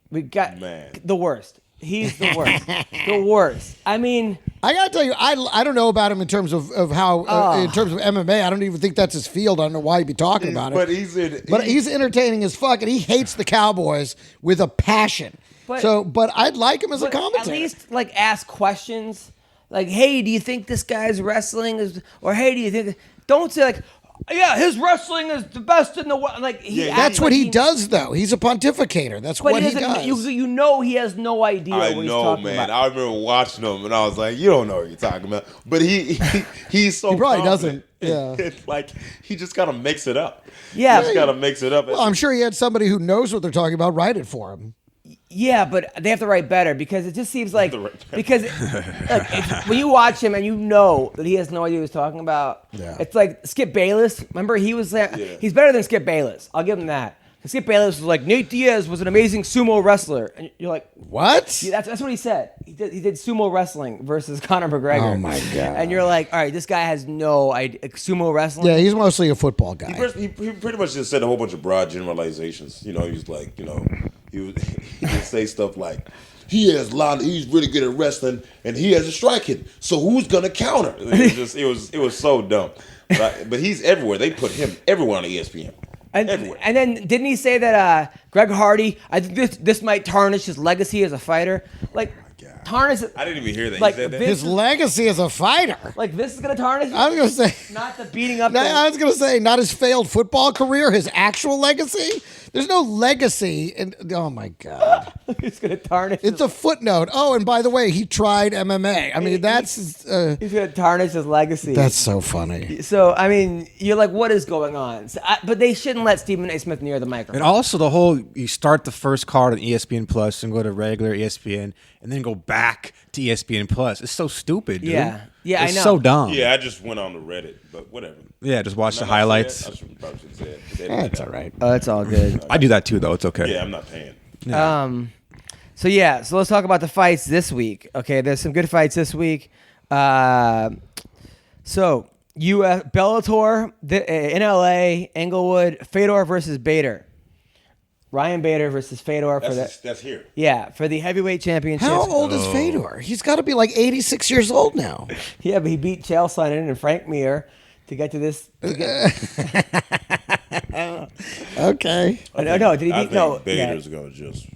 We got Man. the worst. He's the worst. The worst. I mean, I gotta tell you, I don't know about him in terms of how in terms of MMA. I don't even think that's his field. I don't know why he'd be talking about it. But he's entertaining as fuck, and he hates the Cowboys with a passion. But I'd like him as a commentator. At least like ask questions. Like, hey, do you think this guy's wrestling is? Or hey, do you think? Don't say like, yeah, his wrestling is the best in the world. Like, That's what he does, though. He's a pontificator. That's what he does. You know, he has no idea what he's talking about. I remember watching him, and I was like, "You don't know what you're talking about." But he's so He probably confident. doesn't. Yeah. It's like he just kind of makes it up. Yeah. he just kind of makes it up. Well, I'm sure he had somebody who knows what they're talking about write it for him. Yeah, but they have to write better because it just seems like because look, when you watch him and you know that he has no idea what he's talking about, Yeah. it's like Skip Bayless. Remember, he was there. Yeah. He's better than Skip Bayless. I'll give him that. Skip Bayless was like, Nate Diaz was an amazing sumo wrestler. And you're like, What? yeah, that's what he said. He did sumo wrestling versus Conor McGregor. Oh, my God. And you're like, all right, this guy has no idea. Sumo wrestling? Yeah, he's mostly a football guy. He pretty much just said a whole bunch of broad generalizations. He was like, he would say stuff like, he's really good at wrestling, and he has a strike hit. So who's gonna counter? It was so dumb. But he's everywhere. They put him everywhere on ESPN. Everywhere. And then didn't he say that Greg Hardy, I think this might tarnish his legacy as a fighter? Like, tarnish. I didn't even hear that. Like, he said that. His legacy as a fighter. Like, this is going to tarnish? I was going to say. Not the beating up. I was going to say, not his failed football career, his actual legacy. There's no legacy. Oh, my God. It's going to tarnish. It's a footnote. Oh, and by the way, he tried MMA. I mean, that's. He's going to tarnish his legacy. That's so funny. So, I mean, you're like, what is going on? So, but they shouldn't let Stephen A. Smith near the microphone. And also the whole, you start the first card on ESPN Plus and go to regular ESPN and then go back to ESPN Plus. It's so stupid, dude. Yeah, it's I know. so dumb. Yeah, I just went on to Reddit, but whatever. Yeah, just watch the I'm not highlights. saying that. I probably should say it. That's all right. Oh, it's all good. I do that too, though. It's okay. Yeah, I'm not paying. So let's talk about the fights this week. Okay, there's some good fights this week. Bellator in LA, Englewood, Fedor versus Bader. Ryan Bader versus Fedor That's here. for the heavyweight championship. How old is Fedor? He's got to be like 86 years old now. Yeah, but he beat Chael Sonnen and Frank Mir to get to this. Okay. No, did he I beat? think No, Bader's gonna just.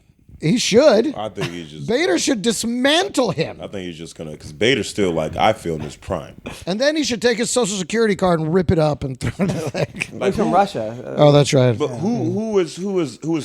He should. I think he's just. Bader should dismantle him. I think he's just gonna, because Bader's still like, I feel in his prime. And then he should take his Social Security card and rip it up and throw it like. He's from Russia. Oh, that's right. But who is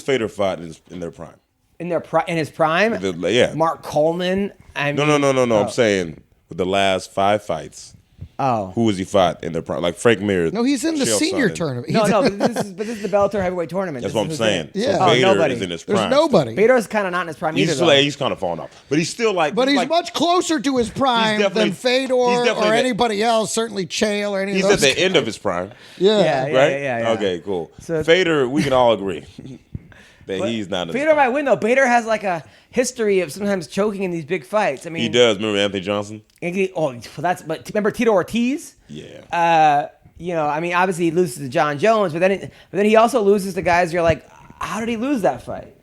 Fedor fought in their prime? In his prime. Yeah. Mark Coleman. No. Oh. I'm saying with the last 5 fights. Oh. Who was he fought in their prime? Like Frank Mir. No, he's in the Chael senior Sonnen. tournament. No, but this is the Bellator heavyweight tournament. That's This what is I'm who's saying. in it. Yeah. So Oh, Bader nobody. is in his There's prime. nobody. Bader's kind of not in his prime either. He's kind of falling off, but he's still like. But he's like, much closer to his prime definitely- than Fedor he's definitely or the- anybody else. Certainly Chael or any He's of at those. the end of his prime, Yeah. right? Yeah. Okay, cool. So- Fader, we can all agree that But he's not. in his Fedor prime. might win though. Bader has like a history of sometimes choking in these big fights. I mean, He does. Remember Anthony Johnson? But remember Tito Ortiz? Yeah. I mean, obviously he loses to John Jones, but then he also loses to guys. You're like, how did he lose that fight?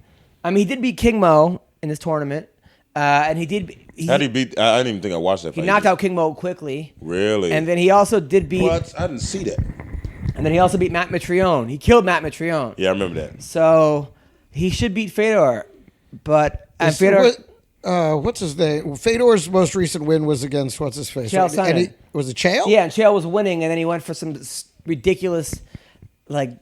I mean, he did beat King Mo in this tournament, and he did. How did he beat? I didn't even think I watched that He fight. knocked out King Mo quickly. Really? And then he also did beat. What? I didn't see that. And then he also beat Matt Mitrione. He killed Matt Mitrione. Yeah, I remember that. So he should beat Fedor, but Fedor. What's his name? Fedor's most recent win was against what's his face? Chael Sonnen. Was it Chael? Yeah, and Chael was winning, and then he went for some ridiculous, like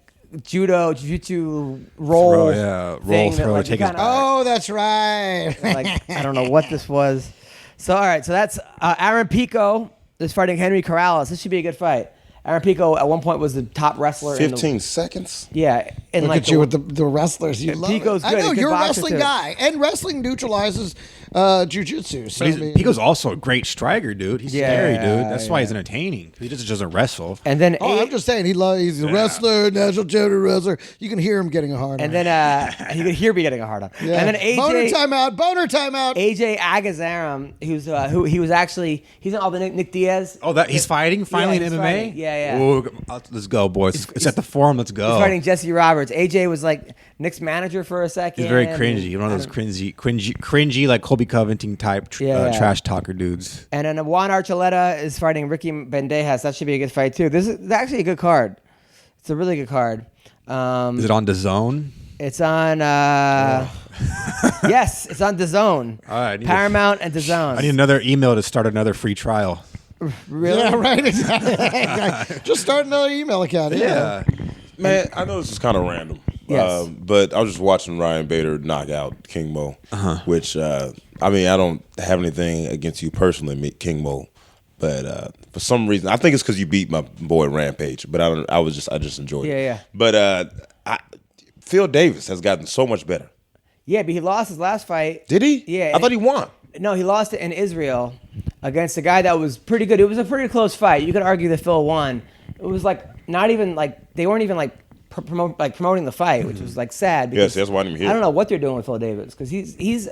jiu-jitsu roll. Roll thing that, throw, like, take you his kinda- Oh, that's right. Like, I don't know what this was. So all right, so that's Aaron Pico is fighting Henry Corrales. This should be a good fight. Aaron Pico at one point was the top wrestler. 15 seconds. Yeah, and Look like at you with the wrestlers. You And love Pico's it. I good. know He's a you're a good boxer, wrestling too. guy, and wrestling neutralizes jiu-jitsu. So, But Pico's also a great striker, dude. He's Yeah, scary, dude. That's why yeah. he's entertaining. He just doesn't wrestle. and then I'm just saying he's a wrestler, national champion wrestler. You can hear him getting a hard on. and then he could hear me getting a hard on. Yeah. And then boner timeout. AJ Agazaram, who's who he was actually he's in all the Nick Diaz. Oh, that he's fighting finally he's in MMA. fighting. Yeah. Ooh, let's go, boys. It's at the forum. Let's go. He's fighting Jesse Roberts. AJ was like Nick's manager for a second. He's very cringy. One of those cringy like Colby Covington type Yeah. trash talker dudes. And then Juan Archuleta is fighting Ricky Bandejas. That should be a good fight too. This is actually a good card. It's a really good card. Is it on DAZN? It's on. Yes, it's on DAZN. All right, I need Paramount and DAZN. I need another email to start another free trial. Really? Yeah, right. Exactly. Just start another email account. Yeah. Man, I know this is kind of random. Yes. But I was just watching Ryan Bader knock out King Mo, which, I mean, I don't have anything against you personally, King Mo. But for some reason, I think it's because you beat my boy Rampage. But I just enjoyed it. Yeah. But Phil Davis has gotten so much better. Yeah, but he lost his last fight. Did he? Yeah. I thought he won. No, he lost it in Israel against a guy that was pretty good. It was a pretty close fight. You could argue that Phil won. It was like not even like they weren't even like promoting the fight, which was like sad. Because that's why I didn't hear. I don't know what they're doing with Phil Davis because he's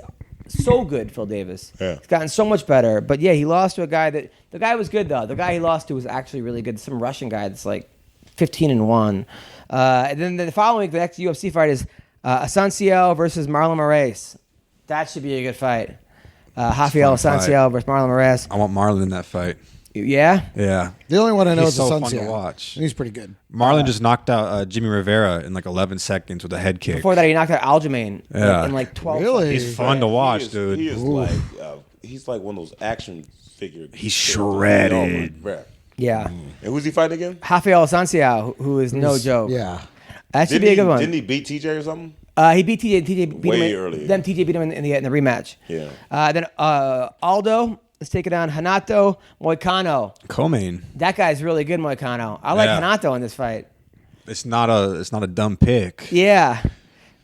so good, Phil Davis. Yeah. He's gotten so much better. But yeah, he lost to a guy that the guy was good though. The guy he lost to was actually really good. Some Russian guy that's like 15-1. And then the following week, the next UFC fight is Assunção versus Marlon Moraes. That should be a good fight. Rafael Assunção versus Marlon Moraes. I want Marlon in that fight. Yeah? Yeah. The only one I know He's is so Assunção. fun to watch. He's pretty good. Marlon just knocked out Jimmy Rivera in like 11 seconds with a head kick. Before that, he knocked out Aljamain Yeah. in like 12 Really? He's fun to watch, He dude. is like he's like one of those action figure. He's shredded. Yeah. And who's he fighting again? Rafael Assunção, who is no joke. Yeah. That should be a good one. Didn't he beat TJ or something? He beat TJ. TJ beat Way him earlier. Then TJ beat him in the rematch. Yeah. Then Aldo is taking on Renato Moicano. Co-main. That guy's really good, Moicano. I like Yeah. Renato in this fight. It's not a dumb pick. Yeah.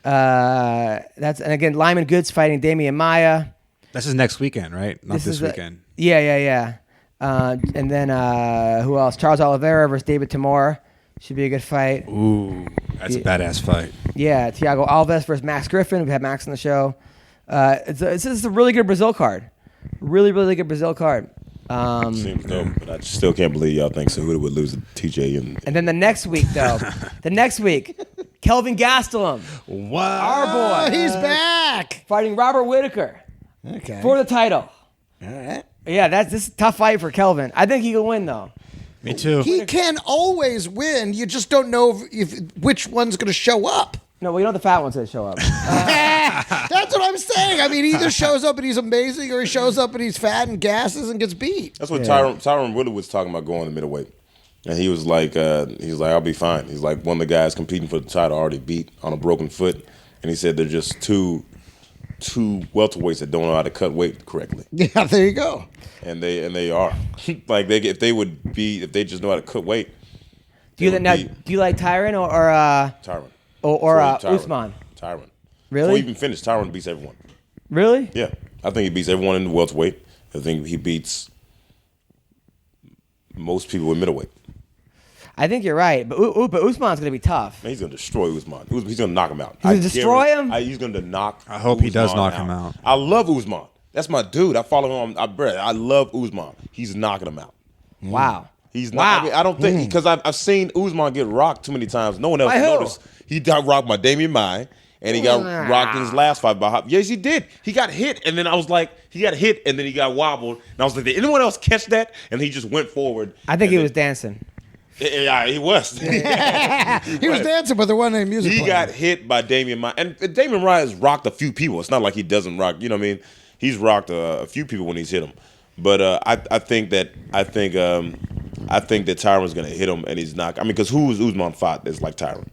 And again, Lyman Goods fighting Damian Maia. This is next weekend, right? Not this is weekend. Yeah. And then who else? Charles Oliveira versus David Tamor. Should be a good fight. Ooh, that's a badass fight. Yeah, Thiago Alves versus Max Griffin. We had Max on the show. This is a really good Brazil card. Really, really good Brazil card. Seems dope, but I still can't believe y'all think Cejudo would lose to TJ. And then the next week, though, Kelvin Gastelum, What? our boy, He's back. fighting Robert Whitaker Okay. for the title. All right. Yeah, this is a tough fight for Kelvin. I think he can win, though. Me too. He can always win. You just don't know if which one's going to show up. No, well, you know the fat ones that show up. That's what I'm saying. I mean, he either shows up and he's amazing, or he shows up and he's fat and gasses and gets beat. That's what Tyron Woodley was talking about going to middleweight, and he was like, I'll be fine. He's like, one of the guys competing for the title already beat on a broken foot, and he said they're just two welterweights that don't know how to cut weight correctly. Yeah, there you go. And they are like if they just know how to cut weight. Do you like Tyron or Tyron or Tyron. Usman? Tyron. Really? Before he even finished, Tyron beats everyone. Really? Yeah, I think he beats everyone in the welterweight. I think he beats most people in middleweight. I think you're right, but Usman's gonna be tough. Man, he's gonna destroy Usman. He's gonna knock him out. He's gonna destroy him? He's gonna knock. I hope he does Usman knock him out. I love Usman. That's my dude. I follow him. I love Usman. He's knocking him out. Wow. He's Wow. not. I mean, I don't think because I've seen Usman get rocked too many times. No one else By who? noticed. He got rocked by Damian Maia, and he got rocked in his last fight by Hop. Yes, he did. He got hit, and then I was like, he got hit, and then he got wobbled, and I was like, did anyone else catch that? And he just went forward. I think he and was dancing. Yeah, he was. He was dancing, but there wasn't any music. He playing. got hit by Damian Maia, and Damian Maia has rocked a few people. It's not like he doesn't rock. You know what I mean? He's rocked a few people when he's hit him. But I think that Tyron's gonna hit him, and he's not. I mean, because who is Usman fought that's like Tyron?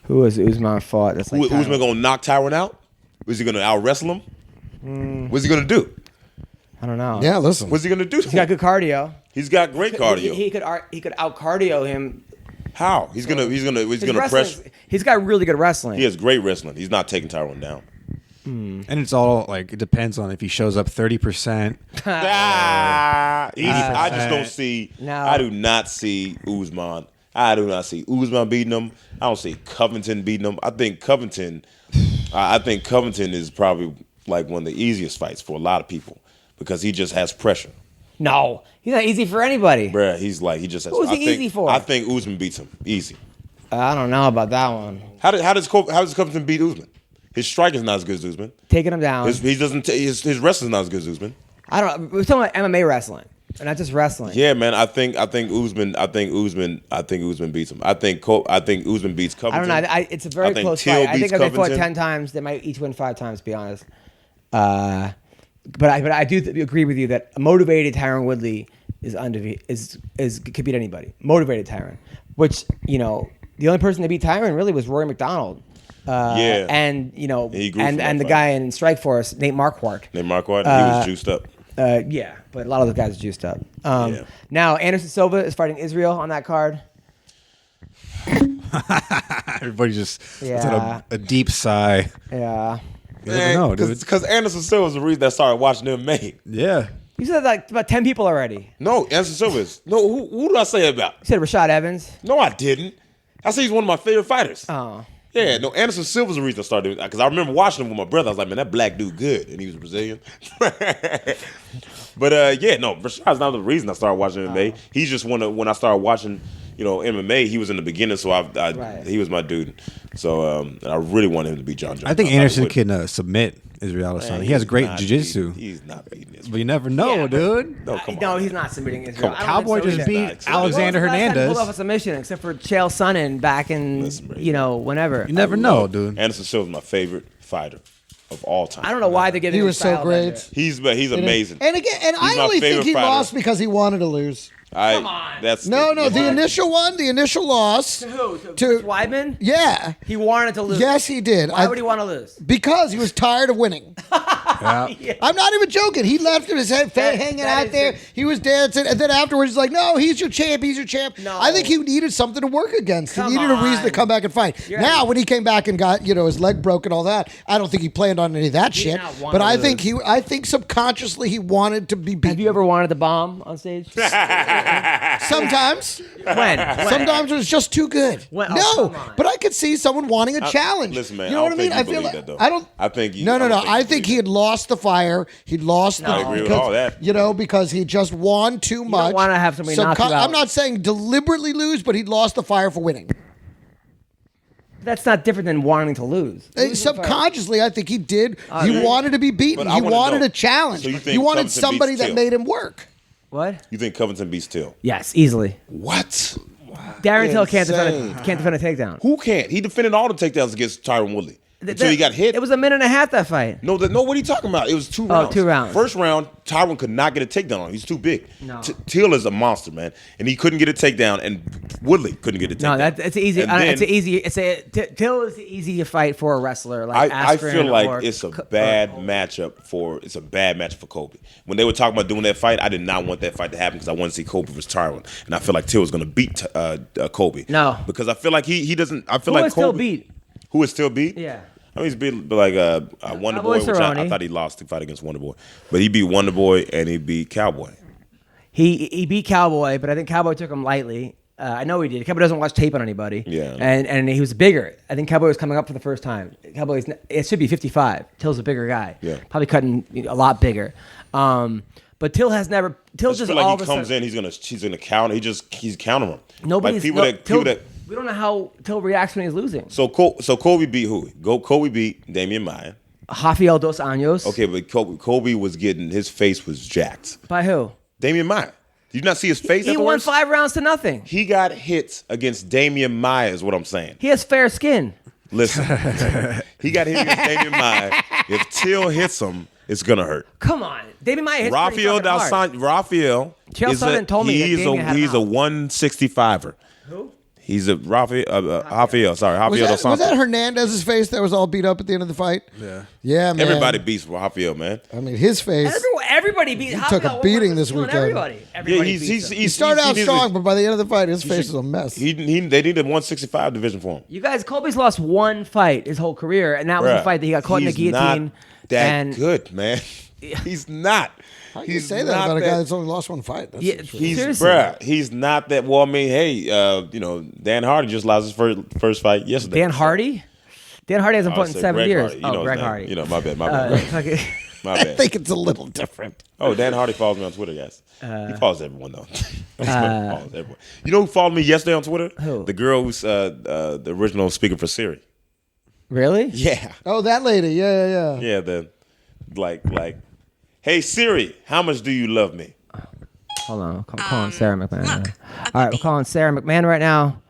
Who has Usman fought? That's like Who Tyron? Usman gonna knock Tyron out? Is he gonna out wrestle him? What's he gonna do? I don't know. Yeah, listen. What's he gonna do? He's got good cardio. He's got great cardio. He could out cardio him. How? He's gonna His press. wrestling- He's got really good wrestling. He has great wrestling. He's not taking Tyron down. And it's all like it depends on if he shows up 30%. I just don't see. No. I do not see Usman. I do not see Usman beating him. I don't see Covington beating him. I think Covington is probably like one of the easiest fights for a lot of people because he just has pressure. No, he's not easy for anybody. Bruh, he just has. Who's he I think, easy for? I think Usman beats him easy. I don't know about that one. How does Covington beat Usman? His strike is not as good as Usman. Taking him down. His wrestling's not as good as Usman. I don't know. We're talking about MMA wrestling, and not just wrestling. Yeah, man. I think Usman beats him. I think Usman beats Covington. I don't know. It's a very I think close Till fight. I beats think if they fought Covington. 10 times, they might each win 5 times. To be honest. But I do agree with you that a motivated Tyron Woodley is could beat anybody. Motivated Tyron, which the only person to beat Tyron really was Rory McDonald. Yeah. And He grew from and that the fight. guy in Strikeforce, Nate Marquardt. Nate Marquardt, he was juiced up. Yeah, but a lot of the guys are juiced up. Yeah. Now Anderson Silva is fighting Israel on that card. Everybody just Yeah. had a deep sigh. Yeah. You never know, dude. Because Anderson Silva is the reason I started watching MMA. Yeah. You said like about 10 people already. No, Anderson Silva is. No, who did I say about? You said Rashad Evans. No, I didn't. I say he's one of my favorite fighters. Oh. Yeah, no, Anderson Silva's the reason I started because I remember watching him with my brother. I was like, man, that black dude good, and he was Brazilian. But yeah, no, Rashad's not the reason I started watching MMA. He's just when I started watching, MMA. He was in the beginning, so he was my dude. So I really wanted him to beat John Jones. I think Anderson can submit Israel Adesanya. He has great jiu-jitsu. He's not beating this. But you never know, dude. No, come on. No, he's not submitting Israel. Cowboy just beat Alexander Hernandez. Pulled off a submission, except for Chael Sonnen back in whenever. You never know, dude. Anderson Silva's my favorite fighter of all time. I don't know why they're giving. He was so great. He's amazing. And again, I only think he lost because he wanted to lose. Come on. The initial loss. To who? To Weidman? Yeah. He wanted to lose. Yes, he did. Why would he want to lose? Because he was tired of winning. Yeah. I'm not even joking. He left his head hanging out there. He was dancing, and then afterwards he's like, "No, he's your champ. He's your champ." No. I think he needed something to work against. He needed a reason to come back and fight. Now, when he came back and got his leg broke and all that, I don't think he planned on any of that shit. But I think subconsciously he wanted to be beaten. Have you ever wanted to bomb on stage? Sometimes. When? Sometimes it was just too good. When? Oh, No, but I could see someone wanting a challenge. Listen, man, you know what I mean? I feel like that, though. I think No. I think he had lost the fire. He'd lost. I agree with all that. Because he just won too much. don't want to have somebody knock you out. I'm not saying deliberately lose, but he'd lost the fire for winning. That's not different than wanting to lose. Subconsciously, I think he did. He wanted to be beaten. He wanted a challenge. So you think he wanted Covington somebody beats that Till? made him work. What? You think Covington beats Till? Yes, easily. What? Darren Till can't Insane. defend a takedown. Who can't? He defended all the takedowns against Tyron Woodley. Until he got hit. It was a minute and a half, that fight. No, what are you talking about? It was 2 rounds. 2 rounds. First round, Tyron could not get a takedown on him. He's too big. No. Till is a monster, man. And he couldn't get a takedown, and Woodley couldn't get a takedown. No, it's easy. Till is easy to fight for a wrestler like I Askren feel like or it's a bad matchup for Kobe. When they were talking about doing that fight, I did not want that fight to happen because I wanted to see Kobe versus Tyron, and I feel like Till was going to beat Kobe. No, because I feel like he doesn't. I feel Who like is Kobe still beat. Who is still beat? Yeah. I mean, he's beat like Wonder Boy, which I thought he lost the fight against Wonder Boy, but he beat Wonder Boy and he beat Cowboy. He beat Cowboy, but I think Cowboy took him lightly. I know he did. Cowboy doesn't watch tape on anybody. Yeah. And he was bigger. I think Cowboy was coming up for the first time. It should be 55. Till's a bigger guy. Yeah. Probably cutting a lot bigger. But Till has never. Till just feel like all he of a comes sudden, in, he's gonna counter. He's countering him. Nobody's like people that. We don't know how Till reacts when he's losing. So Kobe beat who? Kobe beat Damian Maia. Rafael Dos Anjos. Okay, but Kobe was his face was jacked. By who? Damian Maia. Did you not see his face? He won 5 rounds to nothing. He got hits against Damian Maia, is what I'm saying. He has fair skin. Listen, he got hit against Damian Maia. If Till hits him, it's gonna hurt. Come on, Damian Maia hits Rafael pretty fucking hard. Rafael Chael Sonnen told me that Damian had he's a out. 165er. Who? He's a Rafael Dos Was that Hernandez's face that was all beat up at the end of the fight? Yeah, man. Everybody beats Rafael, man. I mean, his face. Everybody beat. He took a beating this weekend. Everybody He started out strong, but by the end of the fight, his face was a mess. They needed a 165 division for him. You guys, Colby's lost 1 fight his whole career, and that was the fight that he got caught in the guillotine. Not that good, man. He's not. How can you say that about a guy that's only lost 1 fight? He's not that. Well, I mean, hey, Dan Hardy just lost his first fight yesterday. Dan Hardy? Dan Hardy hasn't fought in 7 years. Greg Hardy. My bad. My I bad. think it's a little different. Oh, Dan Hardy follows me on Twitter, guys. He follows everyone, though. He follows everyone. You know who followed me yesterday on Twitter? Who? The girl who's the original speaker for Siri. Really? Yeah. Oh, that lady. Yeah. Yeah, the like, hey Siri, how much do you love me? Hold on. I'm calling Sara McMann. All right, we're calling Sara McMann right now.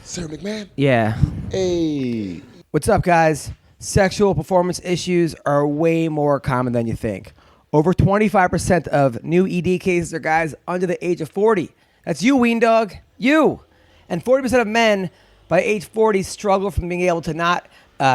Sara McMann? Yeah. Hey. What's up, guys? Sexual performance issues are way more common than you think. Over 25% of new ED cases are guys under the age of 40. That's you, Ween Dog. You. And 40% of men by age 40 struggle from being able to not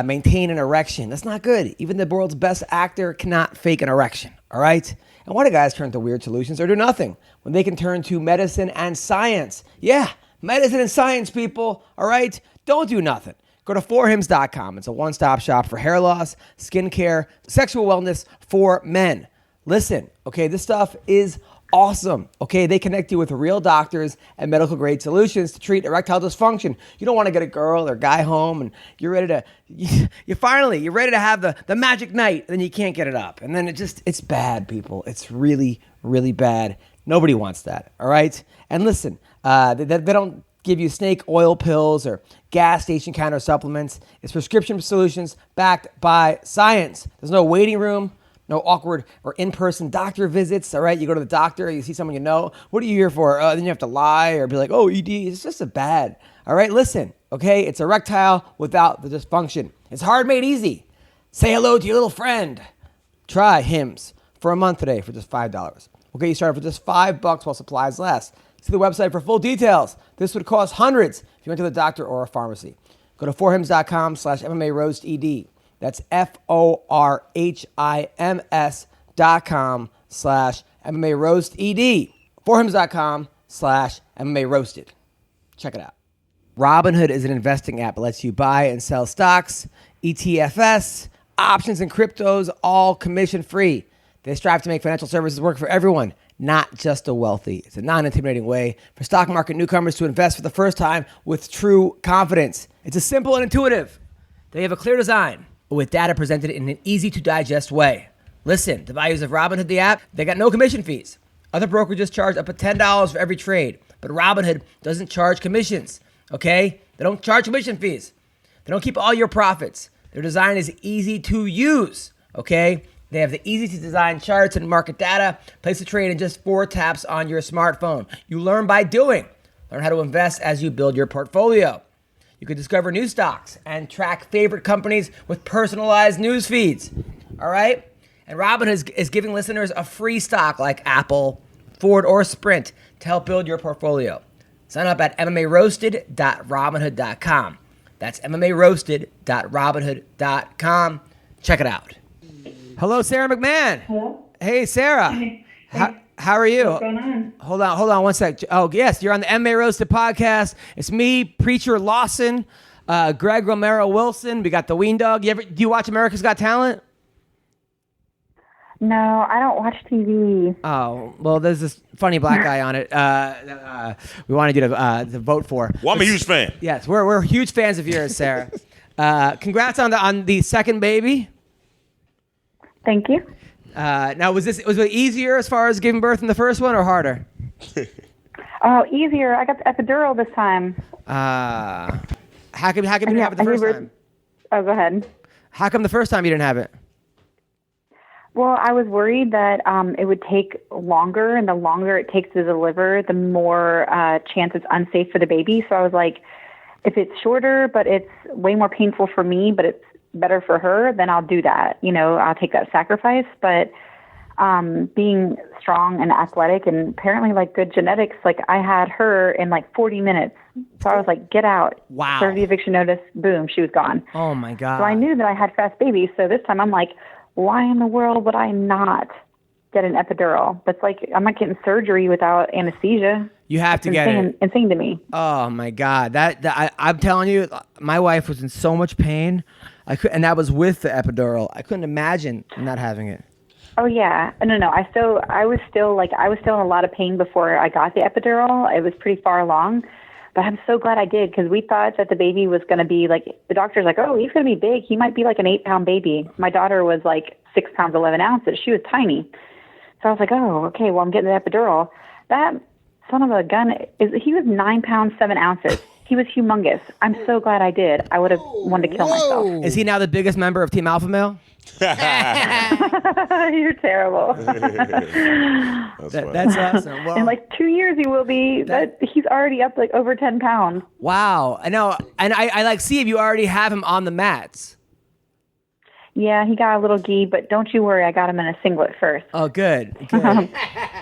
maintain an erection. That's not good. Even the world's best actor cannot fake an erection. All right? And why do guys turn to weird solutions or do nothing when they can turn to medicine and science? Yeah, medicine and science, people. All right? Don't do nothing. Go to forhims.com. It's a one-stop shop for hair loss, skincare, sexual wellness for men. Listen, okay, this stuff is Awesome. Okay, they connect you with real doctors and medical grade solutions to treat erectile dysfunction. You don't want to get a girl or guy home and you're ready to you're ready to have the magic night, then you can't get it up. And then it's bad, people. It's really, really bad. Nobody wants that. All right? And listen, they don't give you snake oil pills or gas station counter supplements. It's prescription solutions backed by science. There's no waiting room. No awkward or in-person doctor visits, all right? You go to the doctor, you see someone you know. What are you here for? Then you have to lie or be like, oh, ED. It's just a bad, all right? Listen, okay? It's erectile without the dysfunction. It's hard made easy. Say hello to your little friend. Try Hims for a month today for just $5. We'll get you started for just $5 while supplies last. See the website for full details. This would cost hundreds if you went to the doctor or a pharmacy. Go to forhims.com/MMA roasted. That's forhims.com/MMA roasted. Forhims.com/MMA roasted. Check it out. Robinhood is an investing app that lets you buy and sell stocks, ETFs, options, and cryptos, all commission free. They strive to make financial services work for everyone, not just the wealthy. It's a non-intimidating way for stock market newcomers to invest for the first time with true confidence. It's a simple and intuitive. They have a clear design with data presented in an easy-to-digest way. Listen, the values of Robinhood, the app, they got no commission fees. Other brokerages charge up to $10 for every trade, but Robinhood doesn't charge commissions, okay? They don't charge commission fees. They don't keep all your profits. Their design is easy to use, okay? They have the easy-to-design charts and market data. Place a trade in just 4 taps on your smartphone. You learn by doing. Learn how to invest as you build your portfolio. You can discover new stocks and track favorite companies with personalized news feeds. All right? And Robinhood is giving listeners a free stock like Apple, Ford, or Sprint to help build your portfolio. Sign up at MMAroasted.robinhood.com. That's MMAroasted.robinhood.com. Check it out. Hello, Sara McMann. Hello? Hey, Sara. Hey. How are you? What's going on? Hold on one sec. Oh, yes, you're on the MMA Roasted Podcast. It's me, Preacher Lawson, Greg Romero Wilson. We got the Ween Dog. Do you watch America's Got Talent? No, I don't watch TV. Oh, well, there's this funny black guy on it. We wanted you to vote for. Well, I'm a huge fan. Yes, we're huge fans of yours, Sara. Congrats on the second baby. Thank you. Now, was it easier as far as giving birth in the first one or harder? Oh, easier. I got the epidural this time. How come you didn't have it the first time? Oh, go ahead. How come the first time you didn't have it? Well, I was worried that it would take longer, and the longer it takes to deliver, the more chance it's unsafe for the baby. So I was like, if it's shorter, but it's way more painful for me, but it's better for her, then I'll do that. You know, I'll take that sacrifice. But being strong and athletic and apparently like good genetics, like I had her in like 40 minutes. So I was like, get out. Wow. Serve the eviction notice. Boom, she was gone. Oh my God. So I knew that I had fast babies. So this time I'm like, why in the world would I not get an epidural? That's like, I'm not getting surgery without anesthesia. You have to get it. Insane to me. Oh my God. I'm telling you, my wife was in so much pain. And that was with the epidural. I couldn't imagine not having it. Oh yeah. No. I was still in a lot of pain before I got the epidural. It was pretty far along, but I'm so glad I did, because we thought that the baby was going to be like, the doctor's like, oh, he's going to be big. He might be like an 8-pound baby. My daughter was like 6 pounds, 11 ounces. She was tiny. So I was like, oh, okay, well, I'm getting the epidural. That son of a gun, he was 9 pounds, 7 ounces. He was humongous. I'm so glad I did. I would have wanted to kill myself. Is he now the biggest member of Team Alpha Male? You're terrible. That's awesome. Well, in like 2 years he will be. He's already up like over 10 pounds. Wow. I know. And I like see if you already have him on the mats. Yeah, he got a little gi, but don't you worry. I got him in a singlet first. Oh, good. Good.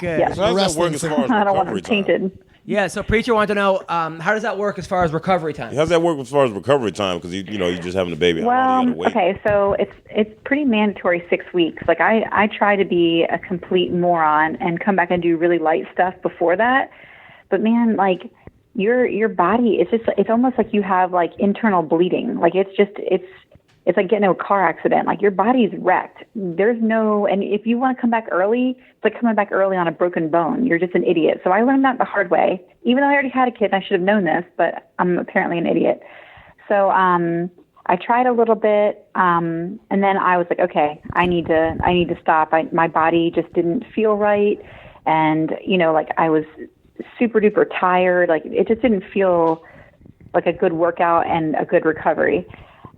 Yeah. So how does that work as far as I don't want him recovery time? tainted. Yeah, so Preacher wanted to know, how does that work as far as recovery time? How does that work as far as recovery time? Because you're just having a baby. How long do you gotta wait? Okay, so it's pretty mandatory 6 weeks. Like I try to be a complete moron and come back and do really light stuff before that. But man, like your body, it's almost like you have like internal bleeding. Like it's it's like getting in a car accident. Like, your body's wrecked. There's no, and if you want to come back early, it's like coming back early on a broken bone. You're just an idiot. So I learned that the hard way. Even though I already had a kid, and I should have known this, but I'm apparently an idiot. So I tried a little bit, and then I was like, okay, I need to stop. My body just didn't feel right, and like I was super duper tired. Like, it just didn't feel like a good workout and a good recovery.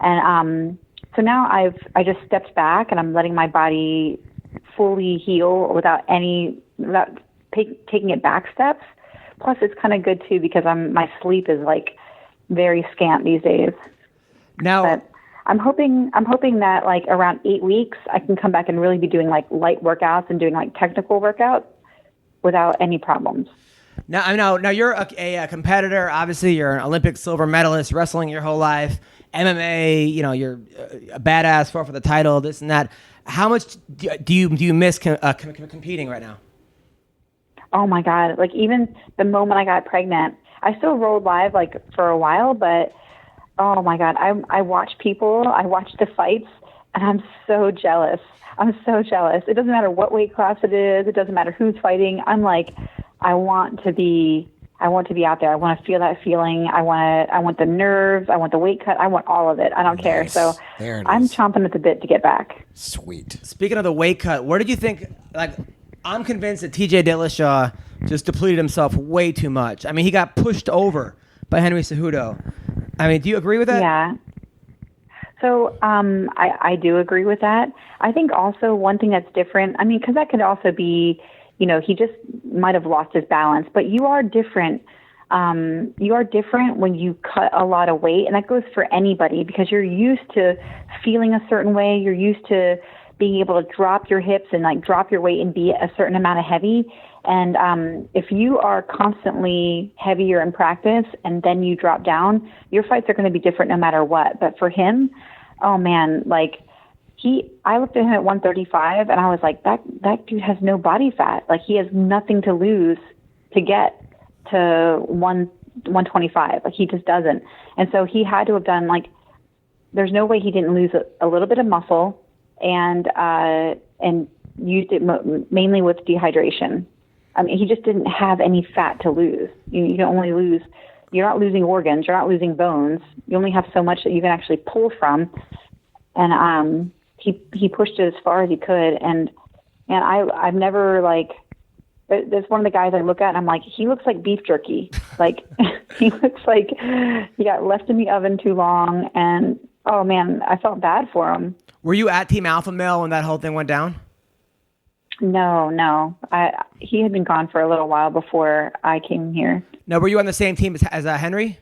And so now I just stepped back, and I'm letting my body fully heal without taking it back steps. Plus, it's kind of good too because my sleep is like very scant these days. Now, but I'm hoping that like around 8 weeks, I can come back and really be doing like light workouts and doing like technical workouts without any problems. Now you're a competitor. Obviously, you're an Olympic silver medalist, wrestling your whole life. MMA, you're a badass for the title, this and that. How much do you miss competing right now? Oh my God! Like, even the moment I got pregnant, I still rolled live like for a while, but oh my God, I watch the fights, and I'm so jealous. It doesn't matter what weight class it is. It doesn't matter who's fighting. I'm like, I want to be out there. I want to feel that feeling. I want the nerves. I want the weight cut. I want all of it. I don't care. So I'm chomping at the bit to get back. Sweet. Speaking of the weight cut, where did you think, like, I'm convinced that TJ Dillashaw just depleted himself way too much. I mean, he got pushed over by Henry Cejudo. I mean, do you agree with that? Yeah. So I do agree with that. I think also one thing that's different, I mean, because that could also be, he just might have lost his balance, but you are different. You are different when you cut a lot of weight, and that goes for anybody because you're used to feeling a certain way. You're used to being able to drop your hips and like drop your weight and be a certain amount of heavy. And if you are constantly heavier in practice and then you drop down, your fights are going to be different no matter what. But for him, oh man, like I looked at him at 135 and I was like, that dude has no body fat. Like, he has nothing to lose to get to 125. Like, he just doesn't. And so he had to have done, like, there's no way he didn't lose a little bit of muscle and used it mainly with dehydration. I mean, he just didn't have any fat to lose. You can only lose, you're not losing organs, you're not losing bones. You only have so much that you can actually pull from. And he pushed it as far as he could. And I've never, like, there's one of the guys I look at and I'm like, he looks like beef jerky. Like, he looks like he got left in the oven too long. And oh man, I felt bad for him. Were you at Team Alpha Male when that whole thing went down? No. He had been gone for a little while before I came here. No, were you on the same team as Henry?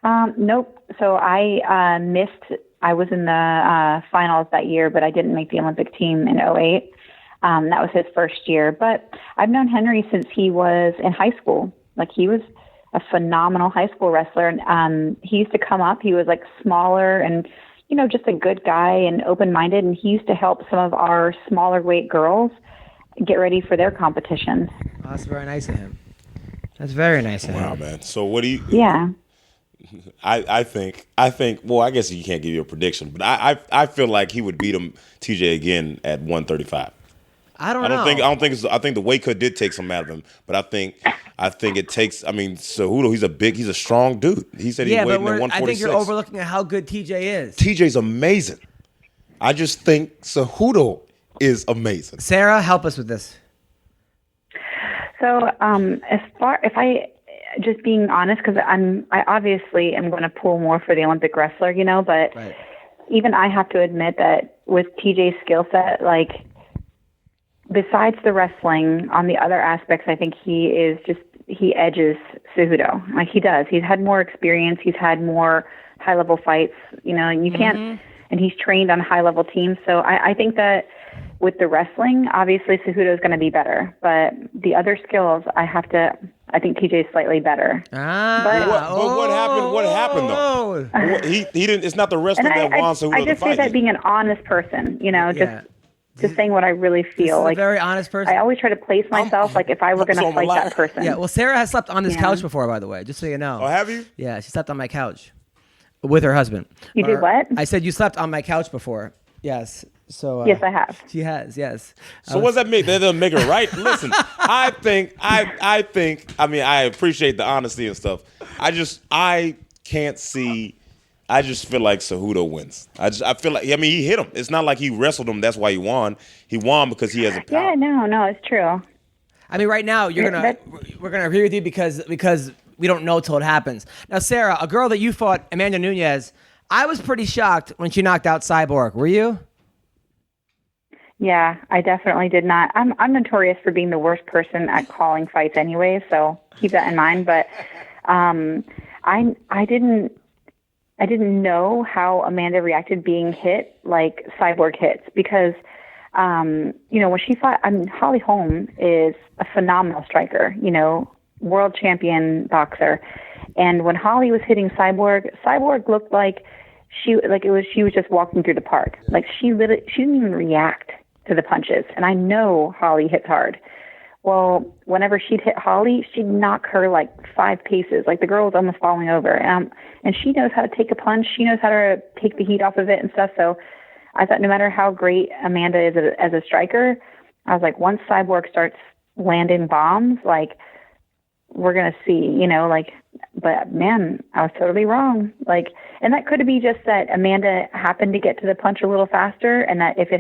Nope. So I missed. I was in the finals that year, but I didn't make the Olympic team in 2008. That was his first year. But I've known Henry since he was in high school. Like, he was a phenomenal high school wrestler. And he used to come up. He was like smaller and, just a good guy and open-minded. And he used to help some of our smaller weight girls get ready for their competitions. Oh, that's very nice of him. That's very nice of him. Wow, man. So what do you? Yeah. I think. Well, I guess you can't give you a prediction, but I feel like he would beat him, TJ, again at 135. I don't know. I think the weight cut did take some out of him, but I think it takes. I mean, Cejudo, he's a strong dude. He said he weighed in at 146. I think you're overlooking at how good TJ is. TJ's amazing. I just think Cejudo is amazing. Sara, help us with this. So, if I just being honest, because I obviously am going to pull more for the Olympic wrestler, but right. Even I have to admit that with TJ's skill set, like, besides the wrestling, on the other aspects, I think he edges Cejudo. Like, he does. He's had more experience. He's had more high-level fights. You can't, and he's trained on high-level teams. So I think that with the wrestling, obviously Cejudo is going to be better. But the other skills, I think TJ is slightly better. But what happened though? He didn't. It's not the wrestling that won Cejudo to fight. I just say that being an honest person, just saying what I really feel. Like, a very honest person. I always try to place myself like if I were going to fight that person. Yeah. Well, Sara has slept on this couch before, by the way, just so you know. Oh, have you? Yeah, she slept on my couch. with her husband. You did what? I said you slept on my couch before. Yes. So Yes, I have. She has. Yes. So what does that make? That doesn't make it right. Listen, I think. I mean, I appreciate the honesty and stuff. I can't see. I just feel like Cejudo wins. I feel like. I mean, he hit him. It's not like he wrestled him. That's why he won. He won because he has a power. Yeah, no, it's true. I mean, right now we're gonna agree with you because we don't know till it happens. Now, Sara, a girl that you fought, Amanda Nunes, I was pretty shocked when she knocked out Cyborg. Were you? Yeah, I definitely did not. I'm notorious for being the worst person at calling fights anyway, so keep that in mind. But I didn't know how Amanda reacted being hit like Cyborg hits because when she fought, Holly Holm is a phenomenal striker, world champion boxer, and when Holly was hitting Cyborg looked like she was just walking through the park. Like she didn't even react to the punches, and I know Holly hits hard. Well, whenever she'd hit Holly, she'd knock her like 5 paces. Like the girl was almost falling over. And she knows how to take a punch. She knows how to take the heat off of it and stuff. So I thought no matter how great Amanda is as a striker, I was like, once Cyborg starts landing bombs, like we're going to see, but man, I was totally wrong. Like, and that could be just that Amanda happened to get to the punch a little faster, and that if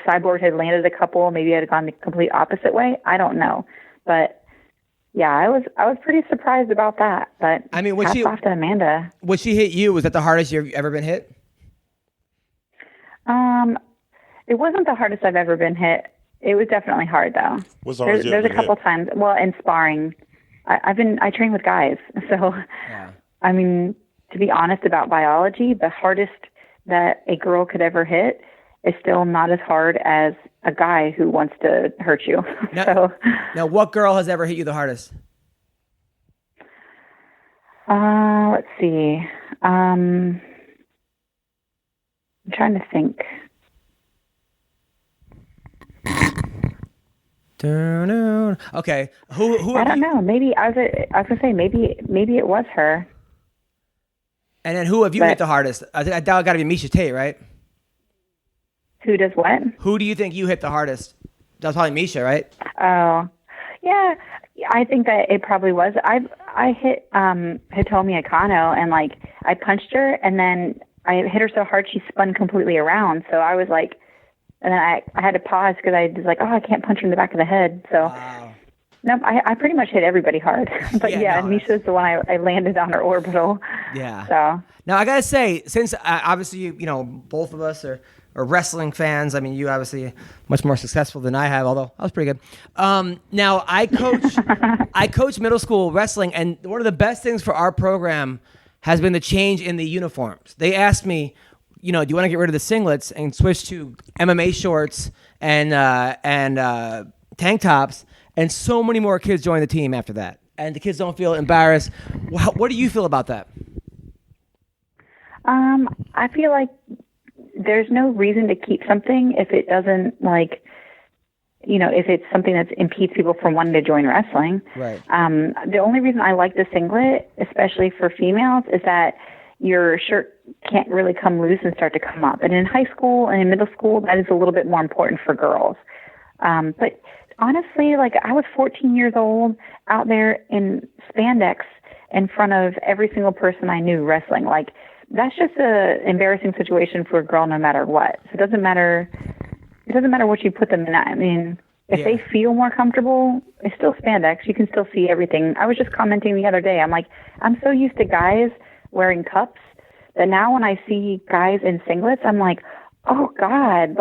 Cyborg had landed a couple, maybe it had gone the complete opposite way. I don't know, but yeah, I was pretty surprised about that. But I mean, hats off to Amanda. When she hit you, was that the hardest you've ever been hit? It wasn't the hardest I've ever been hit. It was definitely hard though. There's a couple times. Well, in sparring, I train with guys, so yeah. I mean, to be honest about biology, the hardest that a girl could ever hit is still not as hard as a guy who wants to hurt you. Now, what girl has ever hit you the hardest? Let's see. I'm trying to think. Okay, who? I don't know. Maybe I was gonna say maybe it was her. And then who have you hit the hardest? I think that got to be Miesha Tate, right? Who does what? Who do you think you hit the hardest? That was probably Miesha, right? Oh, yeah. I think that it probably was. I hit Hitomi Akano, and like I punched her, and then I hit her so hard she spun completely around. So I was like. And then I had to pause because I was like, I can't punch her in the back of the head. So, no, I pretty much hit everybody hard. But Misha's the one I landed on her orbital. Yeah. So now I gotta say, since obviously both of us are wrestling fans. I mean, you obviously much more successful than I have, although I was pretty good. Now I coach middle school wrestling, and one of the best things for our program has been the change in the uniforms. They asked me, do you want to get rid of the singlets and switch to MMA shorts and tank tops? And so many more kids join the team after that. And the kids don't feel embarrassed. What do you feel about that? I feel like there's no reason to keep something if it doesn't if it's something that impedes people from wanting to join wrestling. Right. The only reason I like the singlet, especially for females, is that your shirt can't really come loose and start to come up. And in high school and in middle school, that is a little bit more important for girls. But honestly, I was 14 years old out there in spandex in front of every single person I knew wrestling. That's just an embarrassing situation for a girl no matter what. So it doesn't matter what you put them in. I mean, if they feel more comfortable, it's still spandex. You can still see everything. I was just commenting the other day. I'm like, I'm so used to guys wearing cups that now when I see guys in singlets, I'm like, oh God,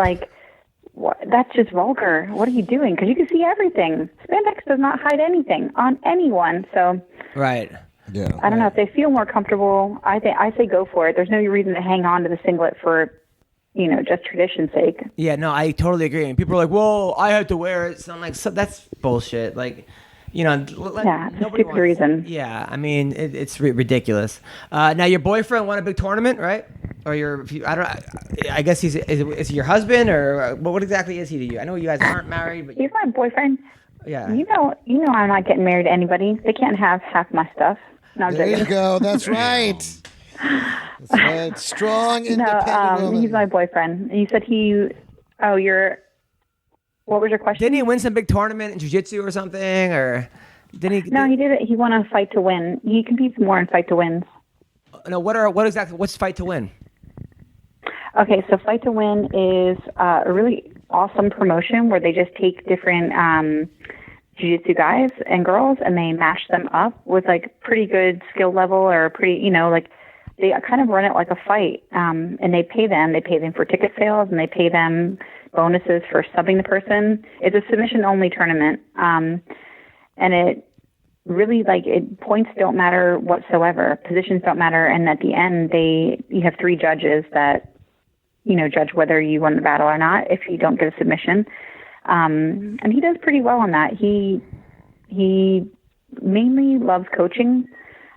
what? That's just vulgar. What are you doing? Because you can see everything. Spandex does not hide anything on anyone. So, right. Yeah. I don't know if they feel more comfortable. I say go for it. There's no reason to hang on to the singlet for, just tradition's sake. Yeah, no, I totally agree. And people are like, well, I had to wear it. So I'm like, that's bullshit. It's a stupid reason. Yeah, I mean, it's ridiculous. Now, your boyfriend won a big tournament, right? Or I guess is he your husband, or what exactly is he to you? I know you guys aren't married, but he's my boyfriend. Yeah. You know, I'm not getting married to anybody. They can't have half my stuff. No, there you go. That's right. That's right. Strong, independent woman. He's my boyfriend. And you said what was your question? Didn't he win some big tournament in jiu-jitsu or something? Or didn't he? No, he did it. He won a fight to win. He competes more in fight to wins. No, what's fight to win? Okay, so Fight to Win is a really awesome promotion where they just take different jiu-jitsu guys and girls and they mash them up with like pretty good skill level or pretty, like they kind of run it like a fight. And they pay them for ticket sales and they pay them bonuses for subbing the person. It's a submission-only tournament. And it really points don't matter whatsoever. Positions don't matter. And at the end, you have 3 judges that judge whether you won the battle or not if you don't get a submission. And he does pretty well on that. He mainly loves coaching,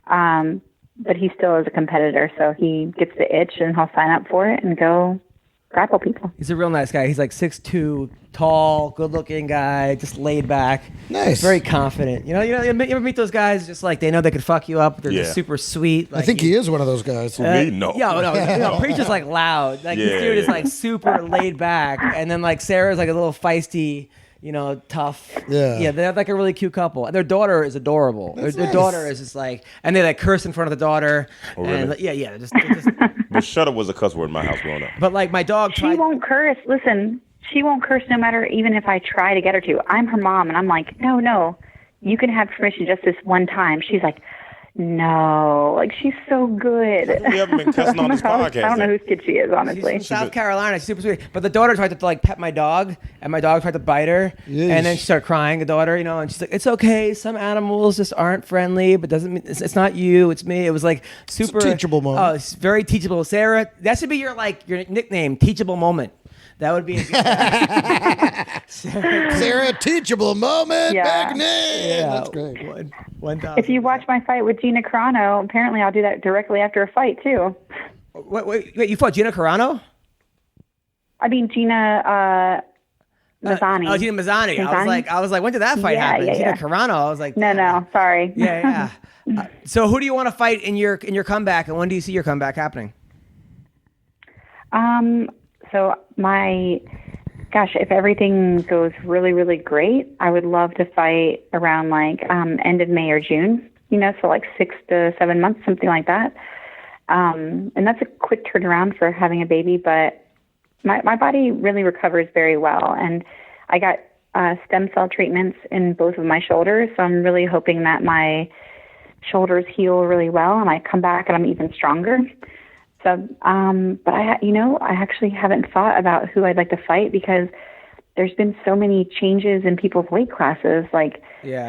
but he still is a competitor. So he gets the itch and he'll sign up for it and go grapple people. He's a real nice guy. He's like 6'2", tall, good-looking guy, just laid back. Nice. Very confident. You ever meet those guys just like they know they could fuck you up. They're just super sweet. I think he is one of those guys. Me? No. No, Preacher's like loud. Like this dude is like super laid back. And then like Sarah's like a little feisty, tough. Yeah. They're like a really cute couple. And their daughter is adorable. Their nice. daughter is just like, and they like curse in front of the daughter. Oh, really? And they're just But shut up was a cuss word in my house growing up. But like my dog She won't curse. Listen, she won't curse no matter, even if I try to get her to. I'm her mom, and I'm like, no, you can have permission just this one time. She's like, no, like she's so good. We haven't been cussing on this podcast. I don't know whose kid she is, honestly. She's from South Carolina. She's super sweet. But the daughter tried to like pet my dog, and my dog tried to bite her. Yeesh. And then she started crying, the daughter, and she's like, it's okay. Some animals just aren't friendly, but doesn't mean it's not you, it's me. It was like super teachable moment. Oh, it's very teachable. Sarah, that should be your nickname, Teachable Moment. That would be a good Sarah, teachable moment, Yeah. big name. Yeah. That's great. 1,000. If you watch my fight with Gina Carano, apparently I'll do that directly after a fight, too. Wait, you fought Gina Carano? I mean, Gina Mazzani. Oh, Gina Mazzani. I was like, when did that fight happen? Gina Carano. I was like, No, sorry. Yeah. So who do you want to fight in your comeback, and when do you see your comeback happening? So if everything goes really, really great, I would love to fight around end of May or June, so like 6 to 7 months, something like that. And that's a quick turnaround for having a baby, but my body really recovers very well. And I got stem cell treatments in both of my shoulders, so I'm really hoping that my shoulders heal really well and I come back and I'm even stronger. So, but I actually haven't thought about who I'd like to fight because there's been so many changes in people's weight classes.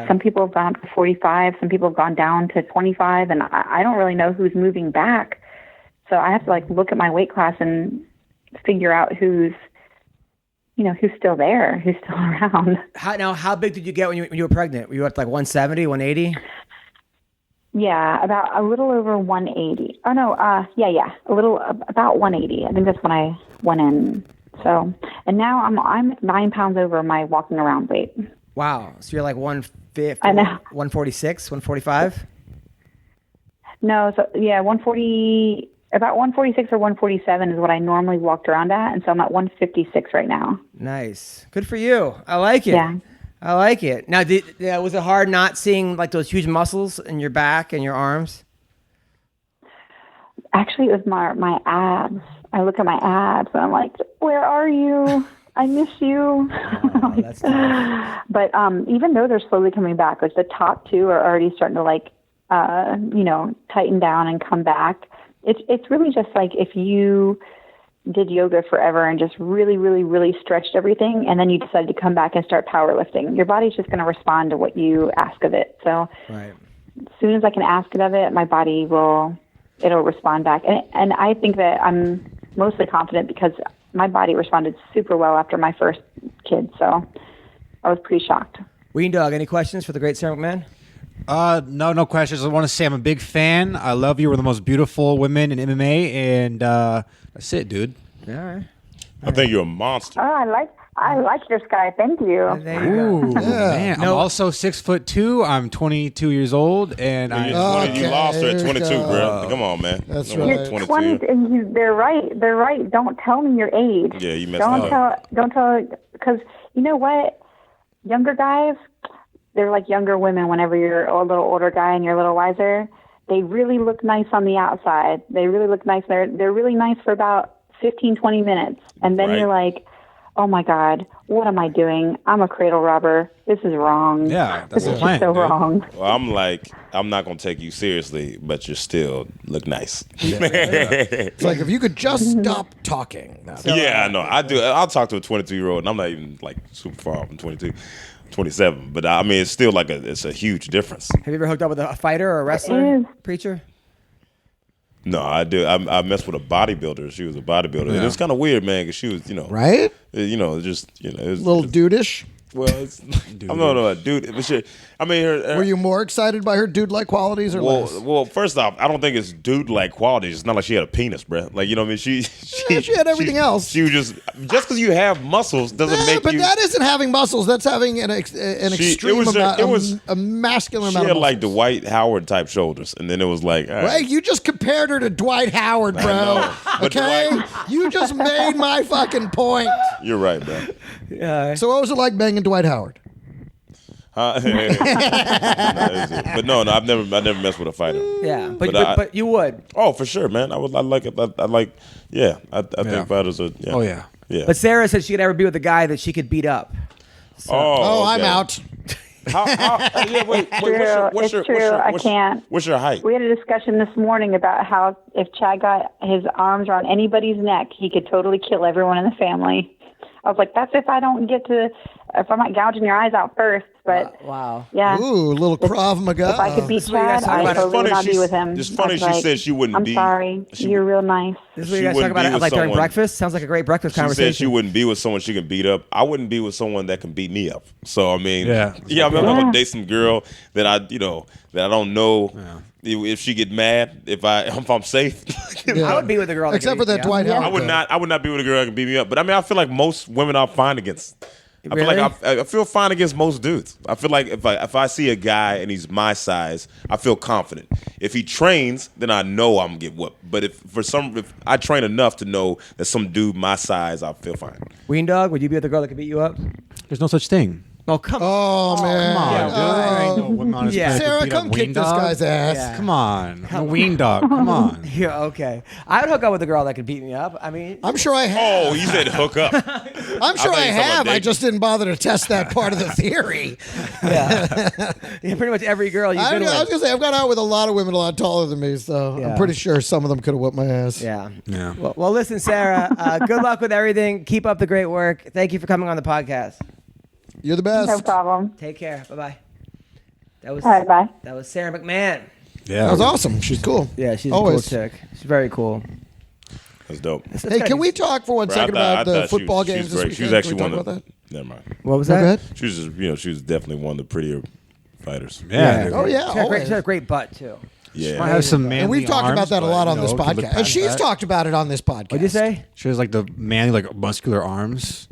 Some people have gone up to 45, some people have gone down to 25, and I don't really know who's moving back. So I have to look at my weight class and figure out who's still there, who's still around. How big did you get when you were pregnant? Were you up to 170, 180? Yeah, about a little over 180. Oh no, about 180. I think that's when I went in. So, and now I'm 9 pounds over my walking around weight. Wow. So you're like 150, I know. 146, 145? No, so yeah, 140, about 146 or 147 is what I normally walked around at, and so I'm at 156 right now. Nice. Good for you. I like it. Yeah. I like it. Now, was it hard not seeing those huge muscles in your back and your arms? Actually, it was my abs. I look at my abs and I'm like, where are you? I miss you. Oh, that's tough. But even though they're slowly coming back, the top 2 are already starting to tighten down and come back. It's really just if you did yoga forever and just really, really, really stretched everything, and then you decided to come back and start powerlifting. Your body's just going to respond to what you ask of it. So right. As soon as I can ask it of it, my body it'll respond back. And I think that I'm mostly confident because my body responded super well after my first kid. So I was pretty shocked. Ween Dog, any questions for the great Sara McMann? No questions. I want to say I'm a big fan. I love you. We're the most beautiful women in MMA, and that's it, dude. All right. I think you're a monster. Oh, I like your sky. Thank you. There you go. Ooh, man. No. I'm also 6'2". I'm 22 years old, and You Okay, lost her at here we 22, go. bro. Come on, man. That's No, right. You're 20, and they're right. They're right. Don't tell me your age. Yeah, you messed up. Don't tell, because you know what? Younger guys, they're like younger women. Whenever you're a little older guy and you're a little wiser, they really look nice on the outside. They really look nice. They're really nice for about 15, 20 minutes, and then Right. you're like, oh my God, what am I doing? I'm a cradle robber. This is wrong. Yeah, that's this the is plan, so dude. wrong. Well, I'm like, I'm not gonna take you seriously, but you still look nice. It's like if you could just stop talking. Yeah, I know. I do. I'll talk to a 22-year-old, and I'm not even like super far off. I'm 22, 27. But I mean, it's still like it's a huge difference. Have you ever hooked up with a fighter or a wrestler, is. preacher? No, I do. I messed with a bodybuilder. She was a bodybuilder. And it was kind of weird, man, because she was, Right? it was A little dudeish. Well, I'm not a dude. But she, I mean, Were you more excited by her dude-like qualities or less? Well, first off, I don't think it's dude-like qualities. It's not like she had a penis, bruh. Like, you know what I mean? She had everything else. She was just because you have muscles doesn't make but you. that isn't having muscles. That's having an extreme amount, a masculine She amount had of like muscles. Dwight Howard type shoulders, and then it was like, all right. Hey, you just compared her to Dwight Howard, bro. know, but Okay? Dwight- You just made my fucking point. You're right, bro. Yeah. So what was it like banging Dwight Howard? Huh? But no, I never messed with a fighter. Yeah, but But but you would. Oh, for sure, man. I like it. I like. Yeah, I think fighters are. Yeah. Oh, yeah. Yeah. But Sarah said she could never be with a guy that she could beat up. Oh, I'm okay. out. Yeah, wait. What's It's true. I can't. What's your height? We had a discussion this morning about how if Chad got his arms around anybody's neck, he could totally kill everyone in the family. I was like, that's if I'm not gouging your eyes out first. But Wow. yeah, Ooh, a little Krav Maga. if I could beat is what you guys Chad, talk I about. It's totally would not be with him. It's funny I was she like, said she wouldn't I'm be. sorry. You're real nice. This is what She you guys talk wouldn't about be it with like during someone- breakfast. Sounds like a great breakfast She conversation. said she wouldn't be with someone she can beat up. I wouldn't be with someone that can beat me up. So I mean, Yeah. I'm not gonna date some girl that I don't know if she get mad if I'm safe. I would be with a girl. that Except could for beat that me up. Dwight Howard. I would not be with a girl that can beat me up. But I mean, I feel like most women I'm fine against. I feel Really? like I feel fine against most dudes. I feel like if I see a guy and he's my size, I feel confident. If he trains, then I know I'm gonna get whooped. But if I train enough to know that some dude my size, I feel fine. Ween Dog, would you be with a girl that could beat you up? There's no such thing. Oh, come on. Oh, man. Come on, dude. There ain't no women on this Yeah. planet that Sarah, beat up come kick Ween this Dog. guy's ass. Yeah. Come on. No Ween Dog. Come on. Yeah, okay. I would hook up with a girl that could beat me up. I mean, I'm sure I have. Oh, you said hook up. I'm sure I I thought you were talking have. about I dating. just didn't bother to test that part of the theory. yeah. Yeah, pretty much every girl you've I been was with. going to say, I've gone out with a lot of women a lot taller than me, so Yeah. I'm pretty sure some of them could have whipped my ass. Yeah. Yeah. Well, listen, Sarah. Good luck with everything. Keep up the great work. Thank you for coming on the podcast. You're the best. No problem. Take care. Bye bye. That was All right, bye. That was Sara McMann. Yeah. That was awesome. She's cool. Yeah, she's Always. a cool chick. She's very cool. That's dope. Hey, can we talk for 1 Bro, second about the football she games was this great. weekend? She was actually Can we one talk of about that? Never mind. What was Go that? ahead. She was just, she was definitely one of the prettier fighters. Yeah. dude. Oh, yeah. She had, Always. a great butt too. Yeah. Might have some manly And we've talked arms, about that a but, lot on you this know, can look podcast. And past she's that. talked about it on this podcast. What'd you say? She has like the manly, like muscular arms.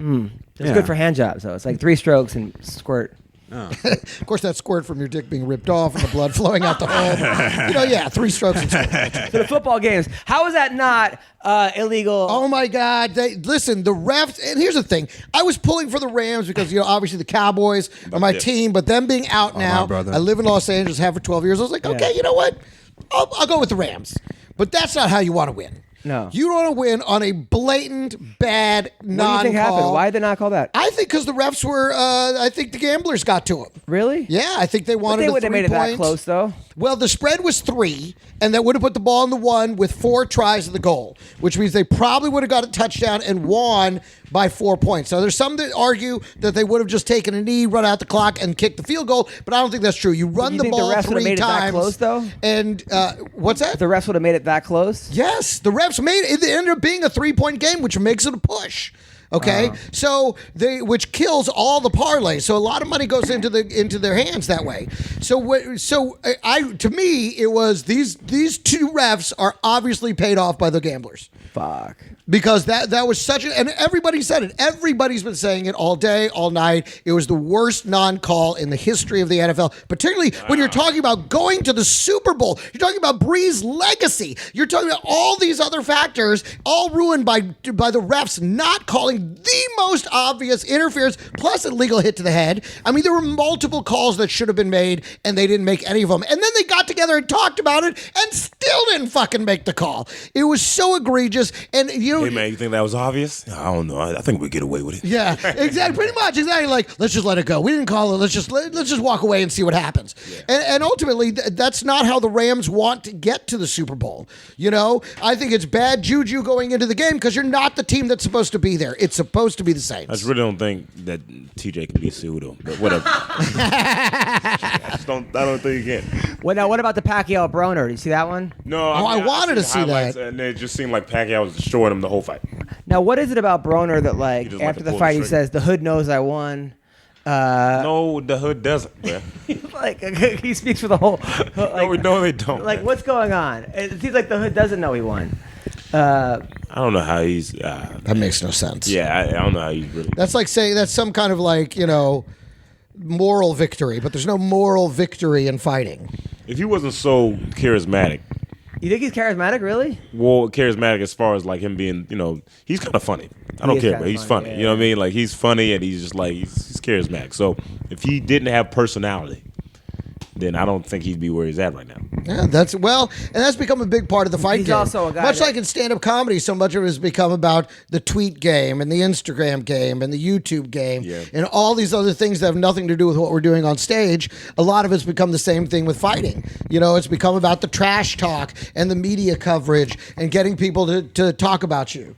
It's good for hand jobs though. It's like 3 strokes and squirt. Of course, that squirt from your dick being ripped off and the blood flowing out the hole. 3 strokes and squirt. So the football games. How is that not illegal? Oh my God! Listen, the refs. And here's the thing: I was pulling for the Rams because obviously the Cowboys are my team, but them being out now. brother. I live in Los Angeles, have for 12 years. I was like, okay, you know what? I'll go with the Rams. But that's not how you want to win. No. You don't want to win on a blatant, bad, What do you think happened? non-call. Why did they not call that? I think because the refs were. I think the gamblers got to them. Really? Yeah, I think they But wanted. they a wouldn't have made it 3 that points. close though. Well, the spread was 3, and that would have put the ball in the 1 with 4 tries of the goal, which means they probably would have got a touchdown and won by 4 points. So there's some that argue that they would have just taken a knee, run out the clock, and kicked the field goal, but I don't think that's true. You run you the think the ball refs would have 3 made it that times. close, though? And what's that? The refs would have made it that close. Yes, the refs made it. It ended up being a 3-point game, which makes it a push. Okay, so which kills all the parlays. So a lot of money goes into their hands that way. So to me, it was these two refs are obviously paid off by the gamblers. Fuck. Because that was such and everybody said it. Everybody's been saying it all day, all night. It was the worst non-call in the history of the NFL, particularly when you're talking about going to the Super Bowl. You're talking about Brees' legacy. You're talking about all these other factors, all ruined by the refs not calling the most obvious interference, plus a legal hit to the head. I mean, there were multiple calls that should have been made, and they didn't make any of them. And then they got together and talked about it, and still didn't fucking make the call. It was so egregious, and Hey man, you think that was obvious? I don't know. I think we get away with it. Yeah, exactly. Pretty much, exactly. Like, let's just let it go. We didn't call it. Let's just walk away and see what happens. Yeah. And ultimately, that's not how the Rams want to get to the Super Bowl. You know, I think it's bad juju going into the game because you're not the team that's supposed to be there. It's supposed to be the Saints. I just really don't think that TJ can be Cejudo, but whatever. I don't think he can. Well, now what about the Pacquiao Broner? Did you see that one? No, I wanted to see that, and it just seemed like Pacquiao was destroying him the whole fight. Now, what is it about Broner that, like, He after just the like to fight, pull he the says, the hood knows I won? No, the hood doesn't, man. Like, he speaks for the whole... Like, no, they don't. Like, what's going on? It seems like the hood doesn't know he won. I don't know how he's... that makes no sense. Yeah, I don't know how he's really... That's like saying that's some kind of like, you know, moral victory, but there's no moral victory in fighting. If he wasn't so charismatic... You think he's charismatic, really? Well, charismatic as far as like him being, you know, he's kind of funny. I don't care, but he's funny. Yeah, you know what I mean? Like he's funny and he's just like he's charismatic. So if he didn't have personality, then I don't think he'd be where he's at right now. Yeah, that's become a big part of the fight He's game. also a guy much that- like in stand-up comedy, so much of it has become about the tweet game and the Instagram game and the YouTube game and all these other things that have nothing to do with what we're doing on stage. A lot of it's become the same thing with fighting. You know, it's become about the trash talk and the media coverage and getting people to talk about you.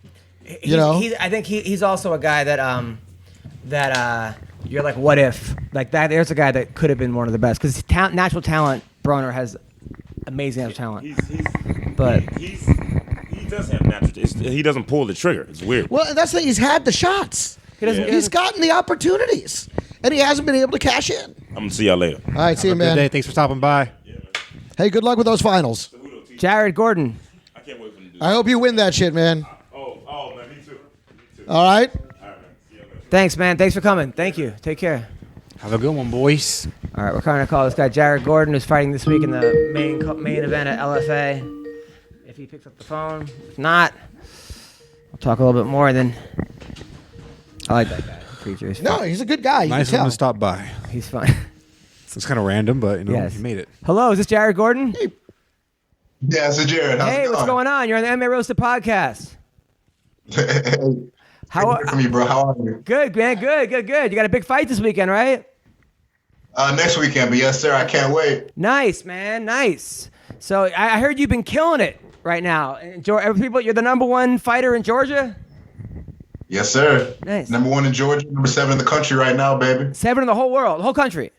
I think he's also a guy that you're like, what if? Like that, there's a guy that could have been one of the best because natural talent. Broner has amazing natural talent. He does have natural. He doesn't pull the trigger. It's weird. Well, that's the thing. He's had the shots. He's gotten the opportunities, and he hasn't been able to cash in. I'm gonna see y'all later. All right, see you, man. Good day. Thanks for stopping by. Hey, good luck with those finals. Jared Gordon. I can't wait for him to do I hope you win that shit, man. Oh man, me too. All right. All right, man. See y'all later. Thanks, man. Thanks for coming. Thank you. Take care. Have a good one, boys. All right, we're going to call this guy Jared Gordon, who's fighting this week in the main event at LFA. If he picks up the phone, if not, we'll talk a little bit more. Then I like that guy. Preacher. No, he's a good guy. You Nice can of him tell. to stop by. He's fine. It's kind of random, but you know, Yes. he made it. Hello, is this Jared Gordon? Yeah, it's Jared. How's it Hey, going? what's going on? You're on the MMA Roasted Podcast. How Good for me, bro. How are you? Good, man. Good. You got a big fight this weekend, right? Next weekend, but yes, sir. I can't wait. Nice, man. Nice. So I heard you've been killing it right now. People, you're the number one fighter in Georgia. Yes, sir. Nice. Number 1 in Georgia, number 7 in the country right now, baby. 7 in the whole world, the whole country.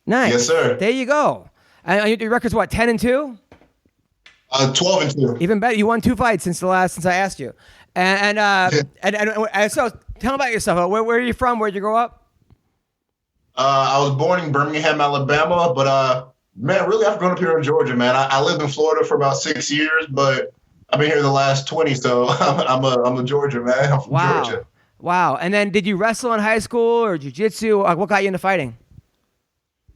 Nice. Yes, sir. There you go. And your record's what? 10-2. 12-2. Even better. You won 2 fights since I asked you. And so tell me about yourself. Where are you from? Where'd you grow up? I was born in Birmingham, Alabama, but man, really, I've grown up here in Georgia, man. I lived in Florida for about 6 years, but I've been here the last 20, so I'm a Georgia man. I'm from Georgia. Wow. And then did you wrestle in high school or jiu-jitsu? What got you into fighting?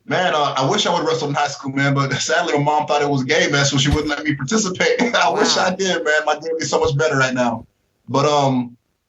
Man, I wish I would wrestle in high school, man, but sadly, my mom thought it was gay, man, so she wouldn't let me participate. I wish I did, man. My game is so much better right now. But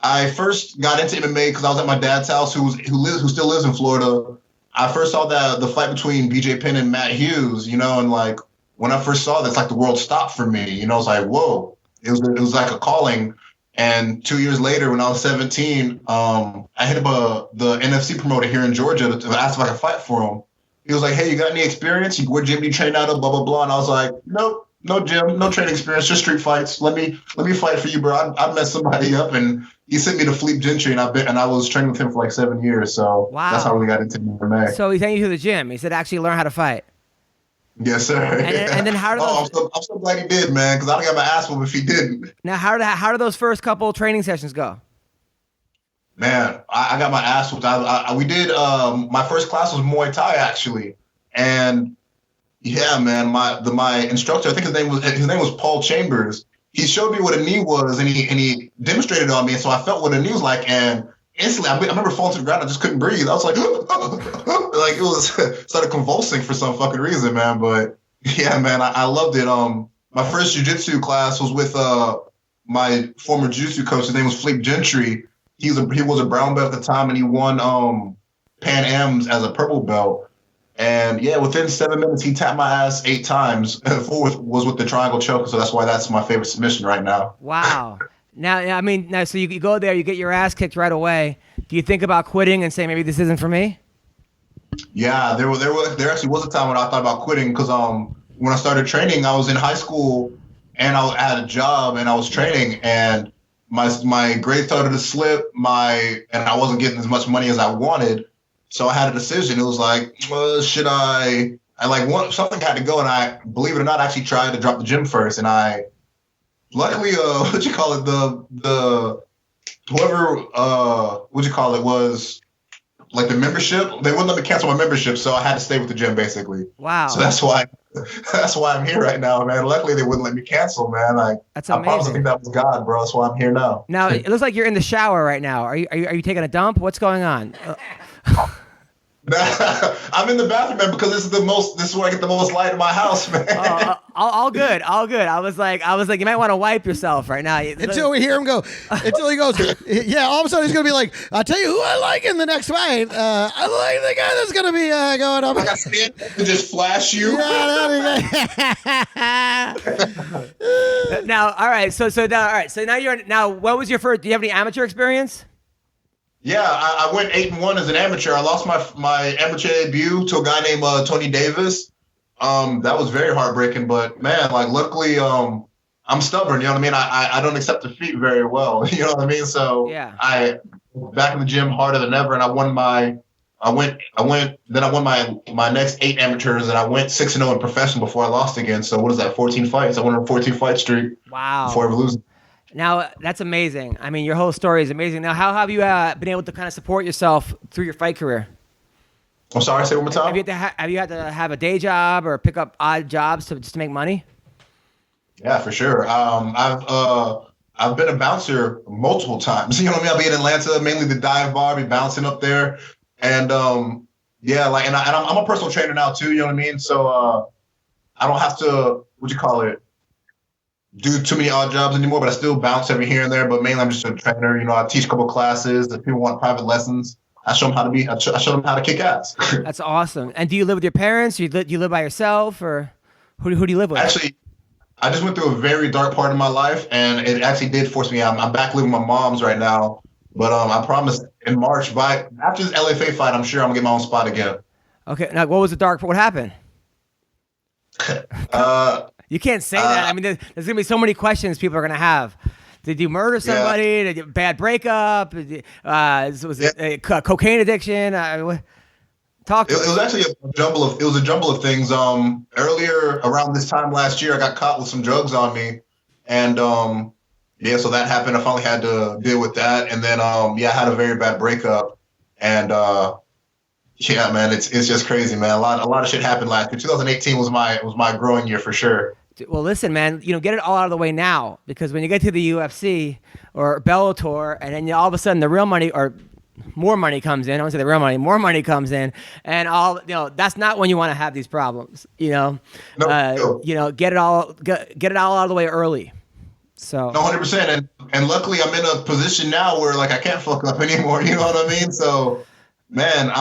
I first got into MMA because I was at my dad's house, who still lives in Florida. I first saw the fight between BJ Penn and Matt Hughes, you know, and like when I first saw this, like the world stopped for me. You know, I was like, whoa, it was like a calling. And 2 years later, when I was 17, I hit up the NFC promoter here in Georgia to ask if I could fight for him. He was like, hey, you got any experience? What gym do you train out of? Blah, blah, blah. And I was like, nope, no gym, no training experience, just street fights. Let me fight for you, bro. I met somebody up, and he sent me to Philippe Gentry, and I was training with him for like 7 years. So that's how we got into MMA. So he sent you to the gym. He said, actually learn how to fight. Yes, sir. And then how do those... I'm so glad he did, man, because I don't got my ass whooped if he didn't. Now, how do those first couple training sessions go? Man, I got my ass whooped. We did. My first class was Muay Thai actually, and yeah, man, my instructor, I think his name was Paul Chambers. He showed me what a knee was, and he demonstrated it on me, and so I felt what a knee was like, and instantly, I remember falling to the ground. I just couldn't breathe. I was like, like it was started convulsing for some fucking reason, man. But yeah, man, I loved it. My first jiu-jitsu class was with my former jiu-jitsu coach. His name was Philippe Gentry. He was a brown belt at the time, and he won Pan Ams as a purple belt. And yeah, within 7 minutes, he tapped my ass 8 times. Fourth was with the triangle choke, so that's why that's my favorite submission right now. Wow. Now, so you go there, you get your ass kicked right away. Do you think about quitting and say maybe this isn't for me? Yeah, there actually was a time when I thought about quitting because when I started training, I was in high school and I had a job and I was training and my grades started to slip. And I wasn't getting as much money as I wanted. So I had a decision. It was like, should I something had to go, and I, believe it or not, actually tried to drop the gym first, and I, luckily, was like the membership. They wouldn't let me cancel my membership, so I had to stay with the gym basically. Wow. So that's why I'm here right now, man. Luckily, they wouldn't let me cancel, man. That's I amazing. promise I think that was God, bro. That's why I'm here now. Now it looks like you're in the shower right now. Are you taking a dump? What's going on? I'm in the bathroom, man, because this is where I get the most light in my house, man. All good. I was like, you might want to wipe yourself right now. Until we hear him go, until he goes, yeah, all of a sudden he's going to be like, I'll tell you who I like in the next fight. I like the guy that's going to be going up. I got stand to just flash you. Now, all right. So now what was your first, do you have any amateur experience? Yeah, I went 8-1 as an amateur. I lost my amateur debut to a guy named Tony Davis. That was very heartbreaking, but man, like luckily, I'm stubborn. You know what I mean? I don't accept defeat very well. You know what I mean? So yeah. I back in the gym harder than ever, and I won my next 8 amateurs, and I went 6-0 in professional before I lost again. So what is that? 14 fights. I went on a 14 fight streak. Wow. Before ever losing. Now, that's amazing. I mean, your whole story is amazing. Now, how have you been able to kind of support yourself through your fight career? I'm sorry, say it one more time. Have you had to have a day job or pick up odd jobs just to make money? Yeah, for sure. I've been a bouncer multiple times. You know what I mean? I'll be in Atlanta, mainly the dive bar, be bouncing up there. And I'm a personal trainer now too, you know what I mean? So I don't have to, do too many odd jobs anymore, but I still bounce every here and there. But mainly I'm just a trainer. You know, I teach a couple classes. If people want private lessons, I show them how to kick ass. That's awesome. And do you live with your parents? Do you live by yourself, or who do you live with? Actually, I just went through a very dark part of my life, and it actually did force me out. I'm back living with my mom's right now. But I promise in March, after this LFA fight, I'm sure I'm gonna get my own spot again. Okay. Now, what was the dark part? What happened? You can't say that. I mean, there's going to be so many questions people are going to have. Did you murder somebody? Yeah. Did you bad breakup? Was it a cocaine addiction? Talk. It was actually a jumble of things. Earlier around this time last year, I got caught with some drugs on me, and so that happened. I finally had to deal with that, and then I had a very bad breakup, and yeah, man, it's just crazy, man. A lot of shit happened last year. 2018 was my growing year for sure. Well, listen, man, get it all out of the way now, because when you get to the UFC or Bellator, and then all of a sudden the real money or more money comes in. I don't say the real money, more money comes in, and that's not when you want to have these problems. No. Get it all out of the way early. So 100%, and luckily I'm in a position now where like I can't fuck up anymore. You know what I mean? So, man,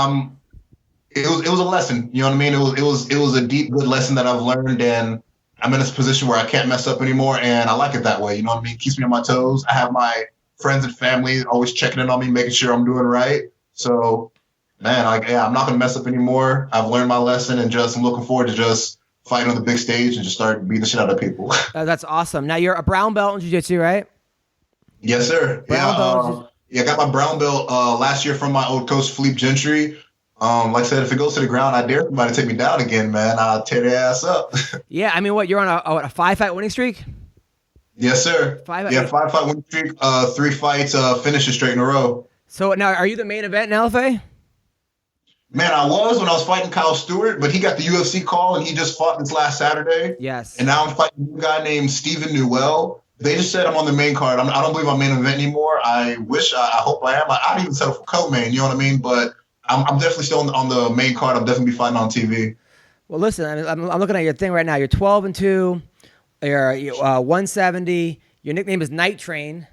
it was a lesson. You know what I mean? It was a deep, good lesson that I've learned, and I'm in this position where I can't mess up anymore, and I like it that way. You know what I mean? It keeps me on my toes. I have my friends and family always checking in on me, making sure I'm doing right. So, man, I'm not gonna mess up anymore. I've learned my lesson, and I'm looking forward to just fighting on the big stage and just start beating the shit out of people. That's awesome. Now you're a brown belt in jiu-jitsu, right? Yes, sir. Brown belt. I got my brown belt last year from my old coach, Philippe Gentry. Like I said, if it goes to the ground, I dare somebody to take me down again, man. I'll tear their ass up. Yeah, I mean, you're on a 5-fight winning streak? Yes, sir. 5-fight 5-fight winning streak, 3 fights, finishes straight in a row. So now, are you the main event in LFA? Man, I was when I was fighting Kyle Stewart, but he got the UFC call and he just fought this last Saturday. Yes. And now I'm fighting a guy named Stephen Newell. They just said I'm on the main card. I don't believe I'm main event anymore. I hope I am. I'd even settle for co-main, you know what I mean? But I'm definitely still on the main card. I'm definitely be fighting on TV. Well, listen, I'm looking at your thing right now. You're 12-2. You're 170. Your nickname is Nite Train.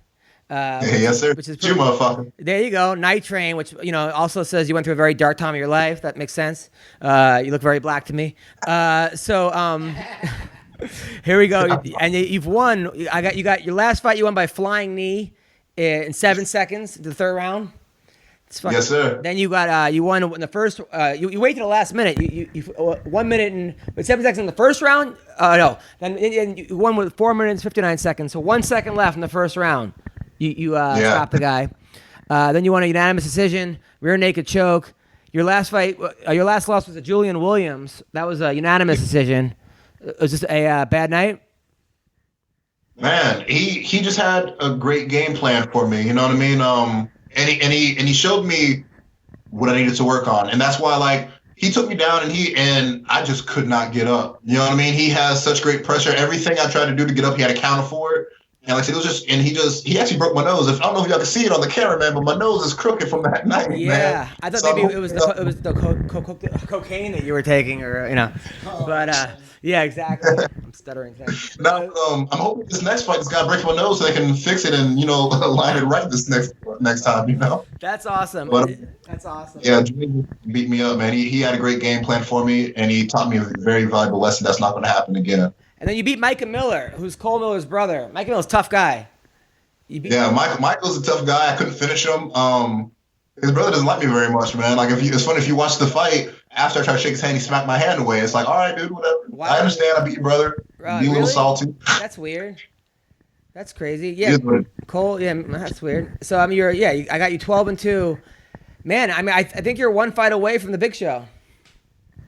Yes, sir. Which is you motherfucker. There you go, Nite Train, which also says you went through a very dark time of your life. That makes sense. You look very black to me. Here we go, and you've won. You got your last fight. You won by flying knee in 7 seconds, the third round. Yes, sir. Then you won in the first. You wait to the last minute. You 1 minute and 7 seconds in the first round. No, then you won with 4 minutes 59 seconds. So 1 second left in the first round. You stopped the guy. Then you won a unanimous decision, rear naked choke. Your last loss was to Julian Williams. That was a unanimous decision. Was this a bad night? Man, he just had a great game plan for me. You know what I mean? And he showed me what I needed to work on, and that's why like he took me down and I just could not get up. You know what I mean? He has such great pressure. Everything I tried to do to get up, he had to counter for it. And like I said, it was he actually broke my nose. I don't know if y'all can see it on the camera, man, but my nose is crooked from that night. Yeah, man. I thought maybe it was the cocaine that you were taking, or But yeah, exactly. I'm stuttering. No, I'm hoping this next fight, this guy breaks my nose so they can fix it and line it right this next time. That's awesome. But, that's awesome. Yeah, Jimmy beat me up, man. He had a great game plan for me, and he taught me a very valuable lesson that's not going to happen again. And then you beat Micah Miller, who's Cole Miller's brother. Micah Miller's a tough guy. Michael's a tough guy. I couldn't finish him. His brother doesn't like me very much, man. Like it's funny if you watch the fight. After I tried to shake his hand, he smacked my hand away. It's like, all right, dude, whatever. Wow. I understand. I beat your brother. Be a little salty. That's weird. That's crazy. Yeah, Cole. Yeah, that's weird. So I mean, I got you 12-2. Man, I mean, I think you're one fight away from the big show.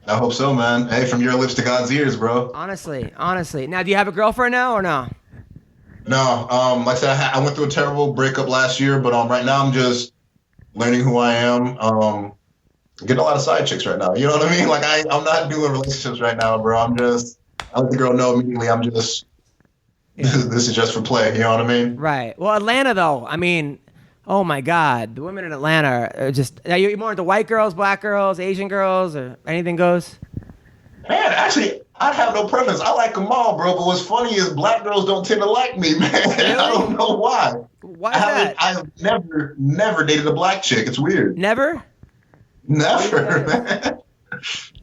I hope so, man. Hey, from your lips to God's ears, bro. Honestly. Now, do you have a girlfriend now or no? No. Like I said, I went through a terrible breakup last year, but right now I'm just learning who I am. Getting a lot of side chicks right now. You know what I mean? Like I'm not doing relationships right now, bro. I let the girl know immediately. I'm just this is just for play. You know what I mean? Right. Well, Atlanta though. I mean, oh my God, the women in Atlanta are just. Are you more into white girls, black girls, Asian girls, or anything goes? Man, actually, I have no preference. I like them all, bro. But what's funny is black girls don't tend to like me, man. Really? I don't know why. Why is that? I've never dated a black chick. It's weird. Never, man.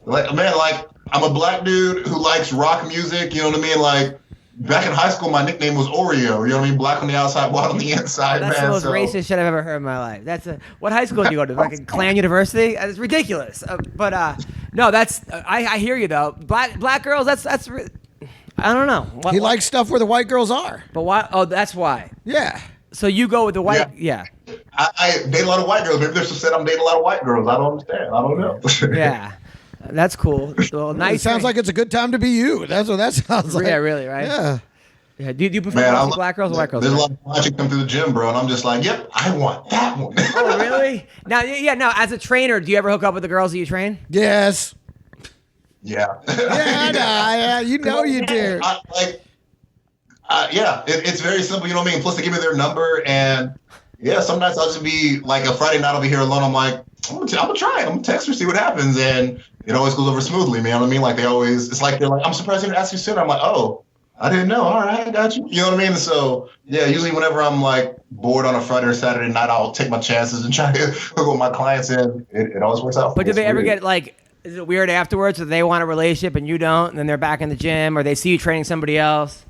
Like I'm a black dude who likes rock music. You know what I mean? Like back in high school, my nickname was Oreo. You know what I mean? Black on the outside, white on the inside. That's man. the most racist shit I've ever heard in my life. What high school did you go to? Like Klan University? It's ridiculous. No, that's I hear you though. Black girls. That's I don't know. He likes stuff where the white girls are. But why? Oh, that's why. Yeah. So you go with the white? Yeah. I date a lot of white girls. Maybe they're just said I'm dating a lot of white girls. I don't understand. I don't know. Yeah. That's cool. Well, nice. It sounds like it's a good time to be you. That's what that sounds like. Yeah, really, right? Yeah. Yeah. Do you prefer black girls or white girls? There's a lot of black chicks come through the gym, bro, and I'm just like, yep, I want that one. Oh, really? Now, as a trainer, do you ever hook up with the girls that you train? Yes. Yeah. Yeah, you know you do. It's very simple. You know what I mean? Plus, they give me their number, and sometimes I'll just be like a Friday night. I'll be here alone. I'm like, I'm gonna try it. I'm gonna text her, see what happens, and it always goes over smoothly. You know what I mean? Like they're like, I'm surprised they didn't ask you sooner. I'm like, oh, I didn't know. All right, I got you. You know what I mean? So yeah, usually whenever I'm like bored on a Friday or Saturday night, I'll take my chances and try to hook with my clients, and it always works out. But do they ever get like? Is it weird afterwards that they want a relationship and you don't, and then they're back in the gym, or they see you training somebody else?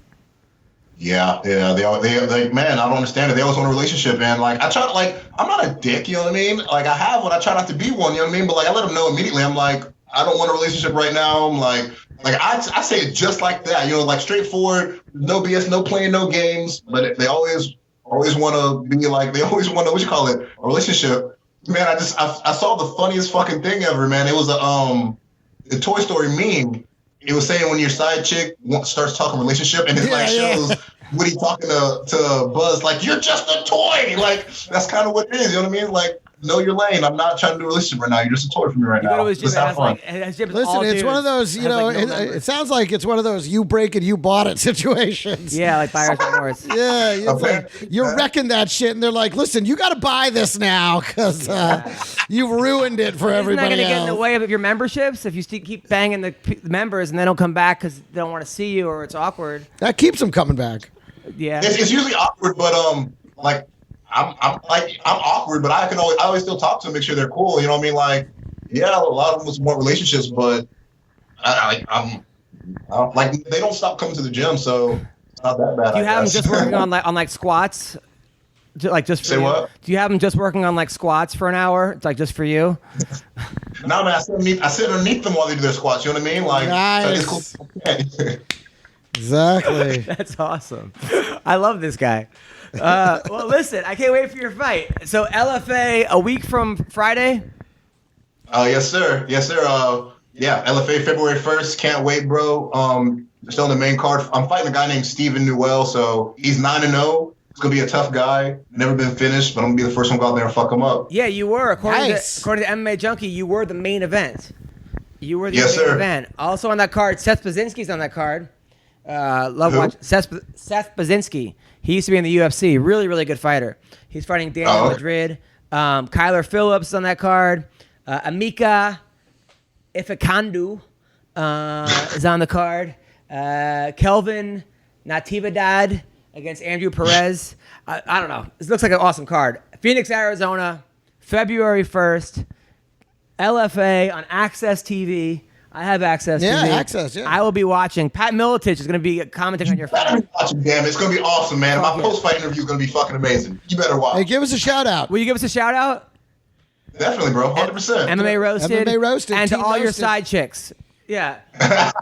Yeah. They man, I don't understand it. They always want a relationship, man. Like I try to, like, I'm not a dick, you know what I mean? Like I have one, I try not to be one, you know what I mean? But like I let them know immediately. I'm like, I don't want a relationship right now. I'm like I say it just like that, you know, like straightforward, no BS, no playing, no games. But they always want to be like, they always want to, a relationship. Man, I saw the funniest fucking thing ever, man. It was a Toy Story meme. It was saying when your side chick starts talking relationship, and it shows Woody talking to Buzz like, "You're just a toy." Like that's kind of what it is. You know what I mean? Like, know your lane. I'm not trying to do a relationship right now. You're just a toy for me right now. Let's have fun. Listen, it's one of those. You know, it sounds like it's one of those you break it, you bought it situations. Yeah, like buyer's remorse. Yeah, you're wrecking that shit, and they're like, "Listen, you got to buy this now because you've ruined it for everybody Isn't that going to else." get in the way of your memberships if you keep banging the members and they don't come back because they don't want to see you or it's awkward? That keeps them coming back. Yeah, it's usually awkward, but like I'm awkward, but I always still talk to them, make sure they're cool. You know what I mean? Like, yeah, a lot of them want relationships, but I'm like they don't stop coming to the gym, so it's not that bad. Do you have them just working on like squats? Like just for Say you? what? Do you have them just working on like squats for an hour? It's like just for you? No, man. I sit underneath them while they do their squats. You know what I mean? Like, nice. It's cool. Exactly. That's awesome. I love this guy. Well, listen, I can't wait for your fight. So LFA a week from Friday? Yes, sir. Yes, sir. Yeah, LFA February 1st. Can't wait, bro. Still on the main card. I'm fighting a guy named Steven Newell. So he's 9-0. It's going to be a tough guy. Never been finished, but I'm going to be the first one to go out there and fuck him up. Yeah, you were. According Nice. to MMA Junkie, you were the main event. You were the Yes, main sir. event. Also on that card, Seth Baczynski's on that card. Love Who? watch Seth Baczynski. He used to be in the UFC. Really, really good fighter. He's fighting Daniel Madrid. Kyler Phillips on that card. Amika Ifakandu is on the card. Kelvin Natividad against Andrew Perez. I don't know. This looks like an awesome card. Phoenix, Arizona, February 1st. LFA on Access TV. I have Access Yeah, TV. Access, yeah. I will be watching. Pat Miletich is going to be commenting on your Better fight. be watching, damn. It's going to be awesome, man. My Yeah. post-fight interview is going to be fucking amazing. You better watch. Hey, give us a shout out. Will you give us a shout out? Definitely, bro. 100%. MMA Roasted. MMA Roasted, And to Team all your Roasted. side chicks. Yeah.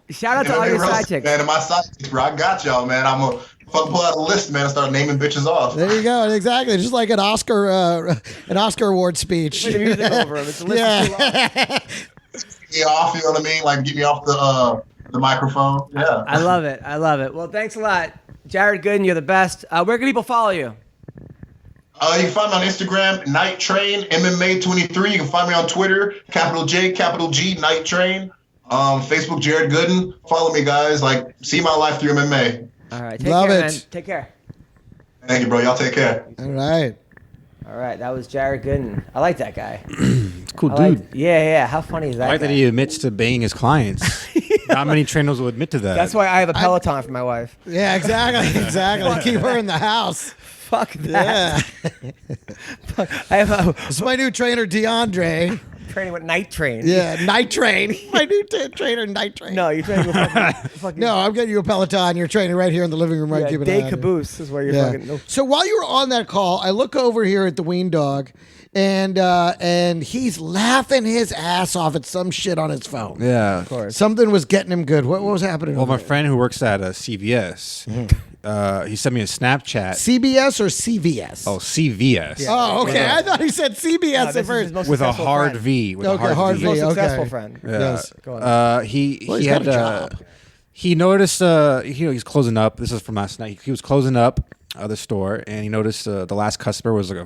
Shout out to all MMA your side Roasted, chicks. Man, and my side chicks, bro. I got y'all, man. I'm going to pull out a list, man, and start naming bitches off. There you go. Exactly. Just like an Oscar award speech. Play the music over him. It's a list of too long. Get me off, you know what I mean? Like, get me off the microphone. Yeah. I love it. I love it. Well, thanks a lot. Jared Gooden, you're the best. Where can people follow you? You can find me on Instagram, Nite Train, MMA 23. You can find me on Twitter, capital J, capital G, Nite Train. Facebook, Jared Gooden. Follow me, guys. Like, see my life through MMA. All right. Take Love care, it. man. Take care. Thank you, bro. Y'all take care. All right. All right. That was Jared Gooden. I like that guy. Cool I dude. like- yeah. How funny is that? I like guy? that he admits to banging his clients. Not many trainers will admit to that. That's why I have a Peloton for my wife. Yeah, exactly. Exactly. Keep her in the house. Fuck that. Yeah. I have a This is my new trainer, DeAndre. training with Nite Train. Yeah, Nite Train. My new trainer, Nite Train. No, you're training with fucking No, I'm getting you a Peloton. You're training right here in the living room. Right, yeah, keep it Day on. Caboose is where you're Yeah. fucking. No. So while you were on that call, I look over here at the Ween Dog, and he's laughing his ass off at some shit on his phone. yeah. Of course. Something was getting him good. What was happening? Well, over my there? friend who works at CVS, he sent me a Snapchat. CBS or CVS? Oh, CVS. Oh, okay. I thought he said CBS this at is first. his most With a successful hard friend. V. With Okay, a hard hard V. V. Most Okay. successful friend. Yeah. Yes. Go on. He Well, he's had got a job. he noticed he's closing up. This is from last night. He was closing up the store, and he noticed the last customer was like a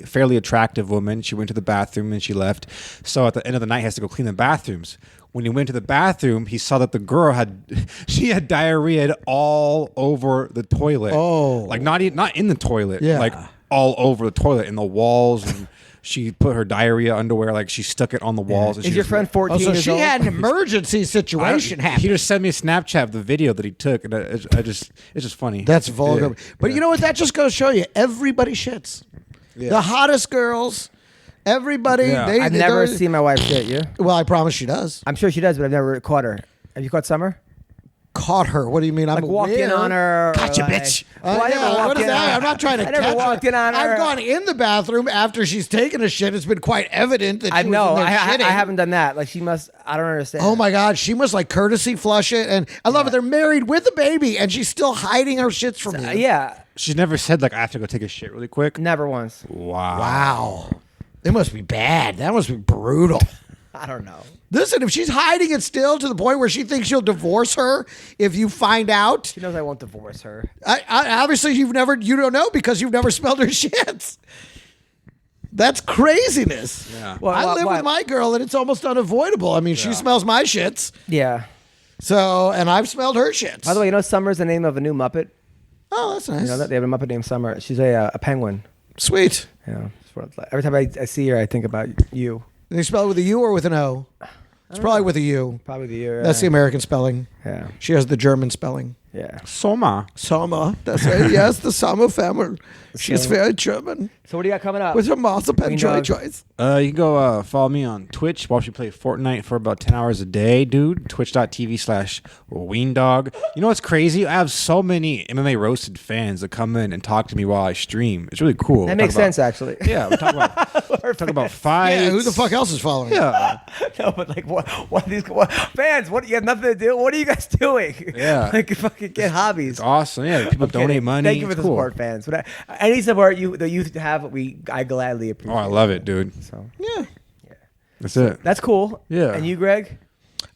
fairly attractive woman. She went to the bathroom and she left. So at the end of the night, he has to go clean the bathrooms. When he went to the bathroom, he saw that the girl had diarrhea all over the toilet. Oh. Like not in the toilet. Yeah. Like all over the toilet, in the walls. And she put her diarrhea underwear, like she stuck it on the walls. And Is she your was friend like- 14 Oh, so years she old? had an emergency situation happen. He just sent me a Snapchat of the video that he took, and it's just funny. That's vulgar. Yeah. But you know what? That just goes to show you everybody shits. The hottest girls, everybody. Yeah. They, I've they never go- seen my wife shit. You? Well, I promise she does. I'm sure she does, but I've never caught her. Have you caught Summer? Caught her. What do you mean? I'm Like walked in aware. on her. or Gotcha, like- bitch. Well, I never Yeah, walked what is in on that? her. I'm not trying to I never catch walked her. in on her. I've gone in the bathroom after she's taken a shit. It's been quite evident that she I was know. in there I shitting. haven't done that. Like she must. I don't understand. Oh my God, she must like courtesy flush it, and I love it. They're married with a baby, and she's still hiding her shits from you. Yeah. She's never said like I have to go take a shit really quick. Never once. Wow. Wow, it must be bad. That must be brutal. I don't know. Listen, if she's hiding it still to the point where she thinks you'll divorce her if you find out, She knows I won't divorce her. obviously you don't know because you've never smelled her shits. That's craziness. Yeah. Well, I live with my girl and it's almost unavoidable. I mean, she smells my shits. Yeah. So, and I've smelled her shits. By the way, you know Summer's the name of a new Muppet? Oh, that's nice. You know that? They have a Muppet named Summer. She's a penguin. Sweet. Yeah. That's what it's like. Every time I see her, I think about you. They spell it with a U or with an O? It's probably with a U. Probably the year. That's the American spelling. Yeah. She has the German spelling. Yeah. Soma. Summer. That's right. Yes, the Summer family. She's very German. So what do you got coming up? With her marzipan Green joy dog. choice. You can go follow me on Twitch. Watch me play Fortnite for about 10 hours a day, dude. Twitch.tv/weendog. You know what's crazy? I have so many MMA Roasted fans that come in and talk to me while I stream. It's really cool. That makes sense, actually. Yeah, we talk about fights. Yeah, who the fuck else is following? Yeah. No, but like, what are these fans? What, you have nothing to do? What are you guys doing? Yeah. Like, fucking get hobbies. It's awesome. Yeah, people donate money. Thank you for It's the cool. support, fans. But any support that you have, I gladly Oh, appreciate. I love it, dude. So Yeah. That's it. that's cool. Yeah. And you, Greg?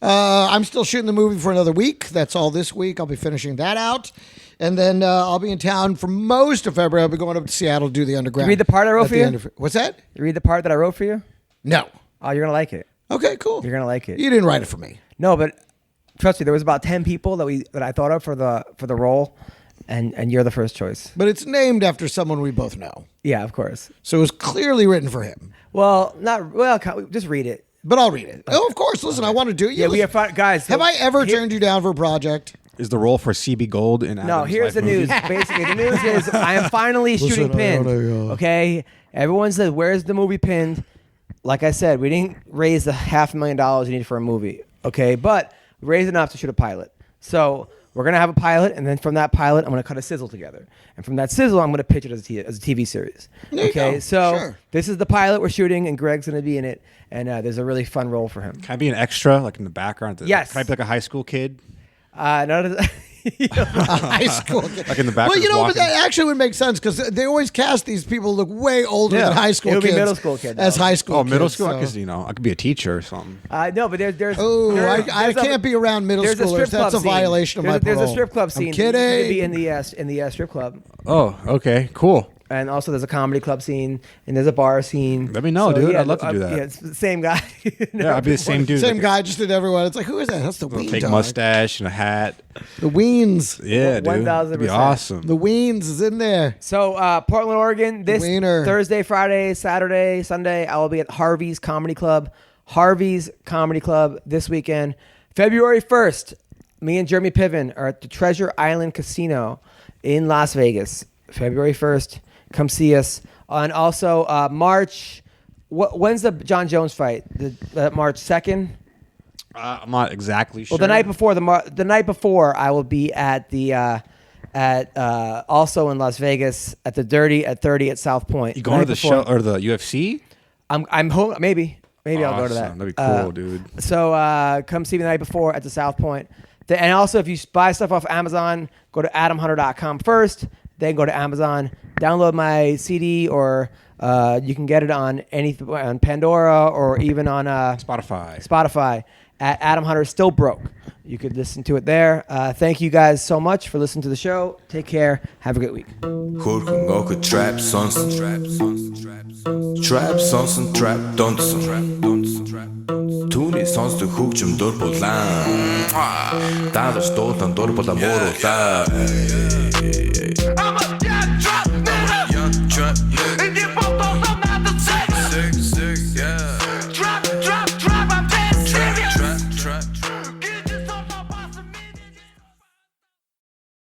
I'm still shooting the movie for another week. That's all this week. I'll be finishing that out. And then I'll be in town for most of February. I'll be going up to Seattle to do the underground. You read the part I wrote at for the you? end of- What's that? You read the part that I wrote for you? No. Oh, you're gonna like it. Okay, cool. You're gonna like it. You didn't write it for me. No, but trust me, there was about 10 people that I thought of for the role, and you're the first choice. But it's named after someone we both know. Yeah, of course. So it was clearly written for him. Well, just read it. But I'll read it. Oh, of course. Listen, I want to do it. Yeah, we have fun, guys. Have I ever turned you down for a project? Is the role for CB Gold in No, Adam's here's the Life news. movie? Basically, the news is I am finally shooting pinned. Okay, everyone says, "Where's the movie pinned?" Like I said, we didn't raise the $500,000 you need for a movie. Okay, but we raised enough to shoot a pilot. So we're gonna have a pilot, and then from that pilot, I'm gonna cut a sizzle together, and from that sizzle, I'm gonna pitch it as a TV series. There you Okay, go. so Sure. this is the pilot we're shooting, and Greg's gonna be in it, and there's a really fun role for him. Can I be an extra, like in the background? Yes. Can I be like a high school kid? None of the, High school. Like in the back. Well, you know, but walking. that actually would make sense because they always cast these people who look way older Yeah. than high school It'll be kids. middle school kid, As though. high school Oh, middle kids, school? so- I could, I could be a teacher or something. no, but there's Oh, there's I can't be around middle there's a schoolers. strip club That's a scene. violation of my There's parole. a strip club scene. I'm You need to kidding. be in the strip club, Oh, okay, cool. and also there's a comedy club scene, and there's a bar scene. Let me know, dude. I'd love to do that. Yeah, it's the same guy. Yeah, I'd be the same dude. Same like guy, just did everyone. It's like, who is that? That's the a Ween fake dog. mustache and a hat. The Weens. Yeah, dude. 1000%. That'd be awesome. The Weens is in there. So Portland, Oregon, this Wiener. Thursday, Friday, Saturday, Sunday, I will be at Harvey's Comedy Club. Harvey's Comedy Club this weekend. February 1st, me and Jeremy Piven are at the Treasure Island Casino in Las Vegas. February 1st, come see us. And also March, when's the John Jones fight? The March 2nd? I'm not exactly sure. Well, the night before, I will be at the also in Las Vegas at the Dirty at 30 at South Point. You going to the show or the UFC? I'm home. Maybe I'll go to that. Awesome. That'd be cool, dude. So come see me the night before at the South Point. And also, if you buy stuff off Amazon, go to adamhunter.com first. Then go to Amazon, download my CD, or you can get it on on Pandora or even on Spotify at Adam Hunter Still Broke. You could listen to it there. Thank you guys so much for listening to the show. Take care. Have a great week. Hurken okkur trap sonsen Trap sonsen trap donsen Түүний сонсдог хөгжим дур булаан Даалж дуулан дур булаа мууруулаа